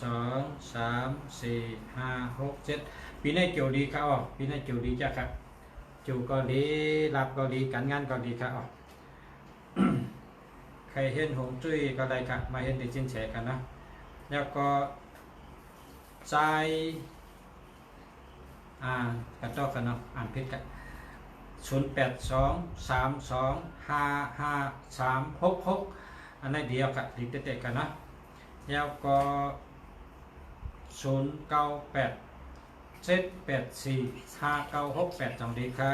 2 3 4 5 6 7ปีนี้เกี่ยวดีครับปีนี้เกี่ยวดีจ้ะครับเกี่ยวก็ดีรับก็ดีการงานก็ดีครับใครเห็นหงจุ้ยก็ได้ครับมาเห็นในจินแฉกันนะแล้วก็ใจกระจอกกันเนาะอ่านผิดกัน0823255366อันนี้เดียวครับดีเตะๆกันนะแล้วก็0987845968จังดีค่ะ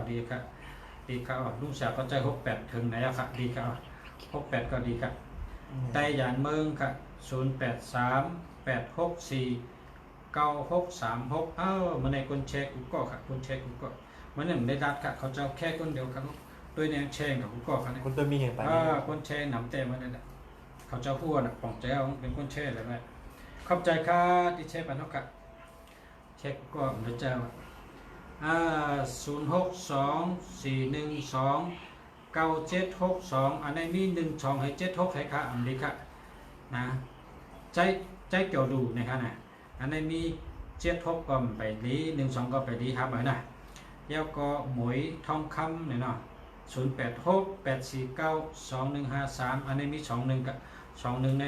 ดีค่ะดีค่ะลุงสาวก็ใจ68ถึงไหนอะค่ะดีค่ะ68ก็ดีค่ะได้ยานเมืองค่ะ0838649636มันในคนแชร์กูก็ค่ะคนแชร์กูก็มันเนี่ยได้รัดค่ะเขาจะแค่คนเดียวครับด้วยแนวแชร์กับกูก็ค่ะคนตัวมีเห็นไปคนแชร์หนำเต็มมันนั่นแหละเขาจะพูดนะป่องใจเอาเป็นคนแช่เลยไหมขอบใจค่ะที่แช่ปันเท่ากับเช็คก็เหมือนเจ้า0624129762อันนี้มี12ให้76ให้ค่ะอันนี้ค่ะนะใจ ใจเกี่ยวดูนะครับนะอันนี้มีเจ็ดหกก็ไปดี12ก็ไปดีครับเหมือนนะแล้วก็หมวยทองคำเนี่ยเนาะ0868492153อันนี้มี21กับ21ใน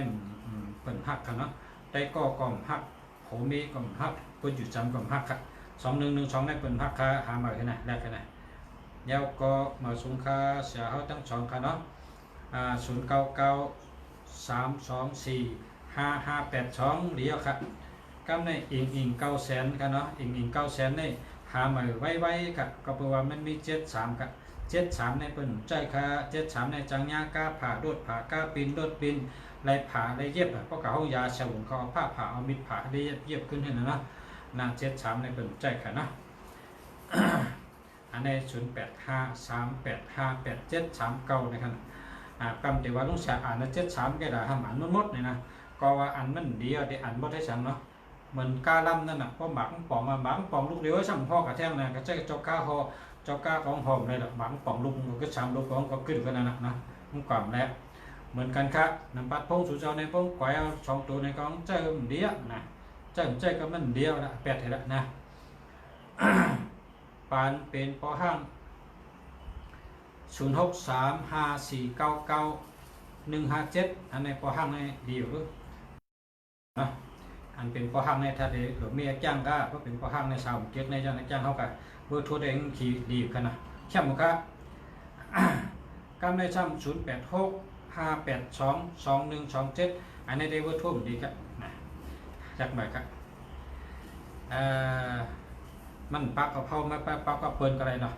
เปิ่นฮักกันเนาะได้ก็กล่อมฮักโหมีกล่อมฮักเพิ่นอยู่จำกล่อมฮักครับ2112ในเปิ่นฮักค่าหามาขึ้นนะแรกขึ้นนะแล้วก็มาสูงค่าเสียเฮาทั้ง2ค่ะเนาะ0993245582เดียวครับกับในอิง900,000กันเนาะอิง900,000ในหามาไว้ครับก็เพราะว่ามันมี73ครับ73ในเปิ้นใจค่า73ในจังยากาผ่าโดดผ่ากาปินโดดปินไรผ่าไรเย็บเพราะเขายาฉลุงเขาเอาผ้าผ่าเอามิดผ่าได้เย็บขึ้นให้นะเนาะนะ73ในเปิ้นใจค่ะเนาะ อันนี้0853858739นะครับกำแต่ว่าลุงเสียอ่านนะ73ก็ได้หามันหมดเนี่ยนะก็ว่าอันมันเดียวได้อันบ่ได้สั่งเนาะเหมือนกาลำนั่นน่ะเพราะหมักปองมาหมักปองลูกเดียวสั่งพ่อกระแทงนะก็ใช้เจ้าก้าฮอเจ้าก้าของหอมเลยล่ะหมักปองลูกก็ชามลูกของก็ขึ้นกันนั่นน่ะนะมันกล่อมแล้วเหมือนกันครับน้ำปัดพงสู่เจ้าในพงก๋วยเอา2ตัวในกองเจ้าเดียวนะเจ้าก็มันเดียวละแปดให้ละนะ ปานเป็นปอห้าง0635499157อันในปอห้างในดีอยู่นะอันเป็นปอห้างในถ้าได้หรือมีจ้างก็เพราะเป็นปอห้างในสาวเกียรติในจ้างในจ้างเขาก็เบอร์โทรเองขี่ดีอยู่กันนะแค่หมดครับกำในซ้ำ0865822127อันนี้ได้เบอร์โทรดีครับนะจักหน่อยครับมันปักกับเผาไม่ปักกับเปิ้นก็ได้เนาะ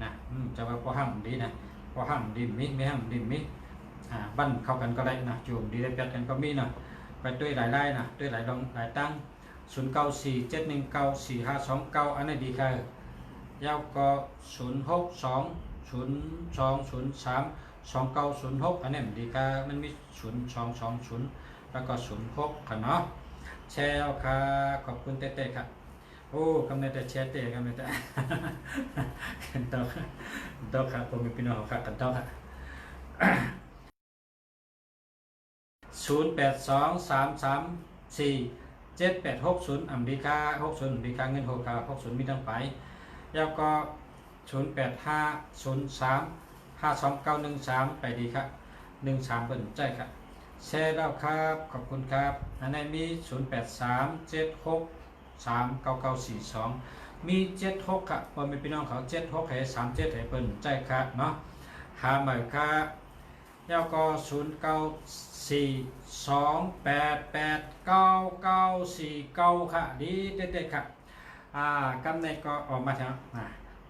นะจะว่าพอห้ามดีนะพอห้ามดีมิไม่ห้ามดีมิบั้นเข้ากันก็ได้นะจูมดีได้แปดกันก็มีนะไปด้วยหลายได้นะด้วยหลายลองหลายตั้ง0947194529อันนี้ดีค่ะยาวก็062020329006อันนี้ดีค่ะมันมี0220แล้วก็06กันเนาะแชร์เอาค่ะขอบคุณเต้ๆครับโอ้กำเนิดแต่แชร์เตะกำเนิดแต่กันต่อครับผมมีพี่น้องครับกันต่อครับ0823347860อเมริกา60อเมริกาเงินโฮคา60มีทั้งไปแล้วก็0850352913ไปดีครับ13เปิ้นใจครับแชร์แล้วครับขอบคุณครับอันนี้มี0837639942มี76ครับพ่อแม่พี่น้องเขา76ให้37ให้เปิ้นใจครับเนาะหาใหม่ครับแล้วก็0942889949ค่ะดีเด็ดๆครับกำในก็ออกมาแล้ว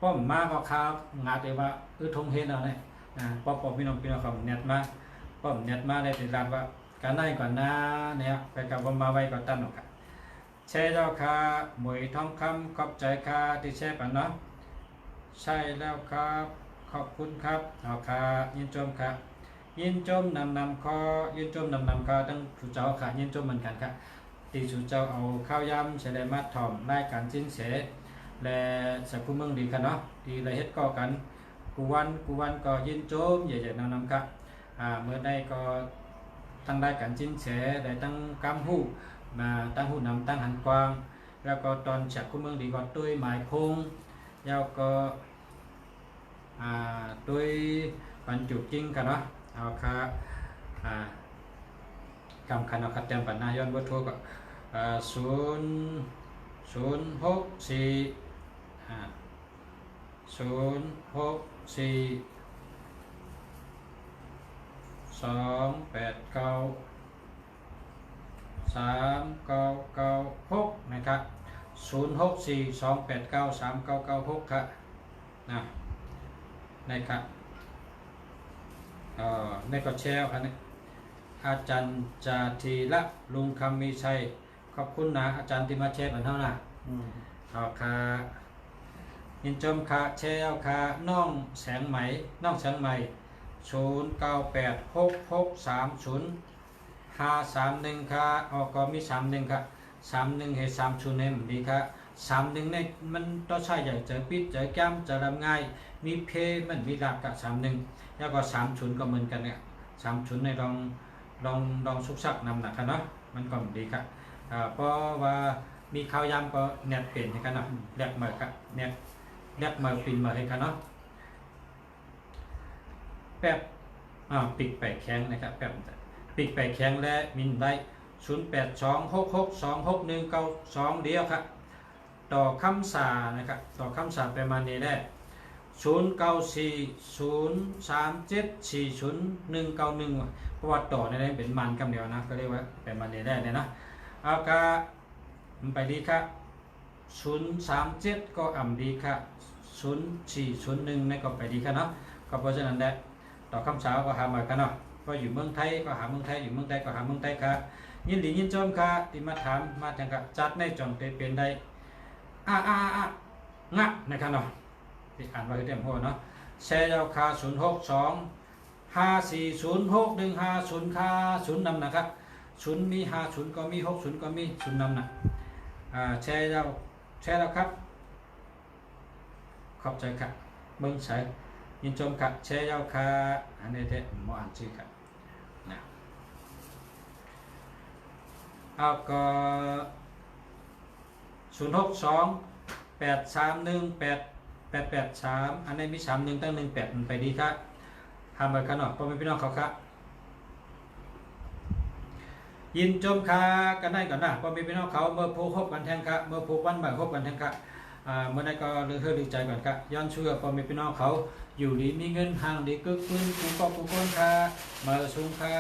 ป้อมมาก็ครับงาแต่ว่าทงเฮ็ดเอาเนี่ยป้อมพี่น้องเขาเน็ตมาป้อมเน็ตมาได้ติดตามว่าการได้ก่อนนะเนี่ยไปกับว่ามาไว้ก่อนตั้งหรอกครับแช่แล้วค่ะหมวยทองคำขอบใจค่ะที่แช่ปันเนาะใช่แล้วครับขอบคุณครับเอาค่ะยินชมครับยินชมนำคอยินชมนำคอตั้งสุเจ้าค่ะยินชมเหมือนกันครับตีสุเจ้าเอาข้าวยำเสด็จมาถ่อมไล่การจิ้นเสและสักคุเมืองดีกันเนาะดีเลยเฮ็ดก็กันกูวันก็ยินชมใหญ่ๆนำครับเมื่อได้ก็ตั้งได้การจิ้นเสได้ตั้งกำหูมาตั้งหูนำตั้งหันกว้างแล้วก็ตอนฉักคุเมืองดีก็ตุ้ยหมายพงแล้วก็ตุ้ยบรรจุจริงกันเนาะเอาค่ะกำคันเอาคัดเต็มปัญญาย้อนวัตถุก็06402893996นะครับ06428939996ครับนะนะครับในก็แชร์ครับอาจารย์จาทีละลุงคำมีชัยขอบคุณนะอาจารย์ที่มาแชร์กันเท่านะค่ะยินจมค่ะแชร์ค่ะน้องแสงไหม0986630531ค่ะก็มี31ค่ะ31ให้30เนี่ยดีค่ะ31เนี่ยมันต้องใช้อย่างเจอปิดเจอแก้มจะทำง่ายมีเพมันมีหลักกับ31แล้วก็30ก็เหมือนกันเนี่ย30ในลองสุกสักนำหนักกันเนาะ มันก็ดีครับเพราะว่ามีข้าวยำก็แนบเป็นให้กันเนาะแลกมาครับแนบมาปินมาให้กันเนาะแป๊บปิกไปแข็งนะครับแป๊บปิกไปแข็งและมินได้0826626192เดียวครับต่อคำสานะครับต่อคำสาประมาณนี้ได้094037409191เพราะว่าต่อในนี้เป็นมันคำเดียวนะก็เรียกว่าประมาณนี้ได้เนี่ยนะเอากะมันไปดีครับ037ก็อ่ำดีครับ0401นี่ก็ไปดีครับเนาะก็เพราะฉะนั้นแหละต่อคำสาวก็หามากันเนาะก็อยู่เมืองไทยก็หาเมืองไทยอยู่เมืองใดก็หาเมืองใดครับยินดียินชมครับที่มาถามมาจังกับจัดในจองเตเป็นได้งะนะครับเนาะที่อ่านไว้เต็มหัวเนาะแชร์ยาวคา06254061550คา0นำนะครับ0มี50ก็มี60ก็มี0นำนะแชร์ยาวแชร์แล้วครับขอบใจครับเบิ่งใส่ยินชมครับแชร์ยาวคาอันนี้เด็ดหมออ่านชื่อครับนะเอาก็0628318883อันนี้มี31ตั้ง18มันไปดีครับทำไปกันหน่อยพ่อแม่พี่น้องเขาครับยินชมคากันได้ก่อนนะพ่อแม่พี่น้องเขาเมื่อพูคบกันแทงครับเมื่อพูวันบ่ายคบกันแทงครับเมื่อใดก็เลือกดีใจก่อนครับย้อนเชื่อพ่อแม่พี่น้องเขาอยู่ดีมีเงินห่างดีกึกกึ้นกูก็กูก้นค่ะมาสูงค่ะ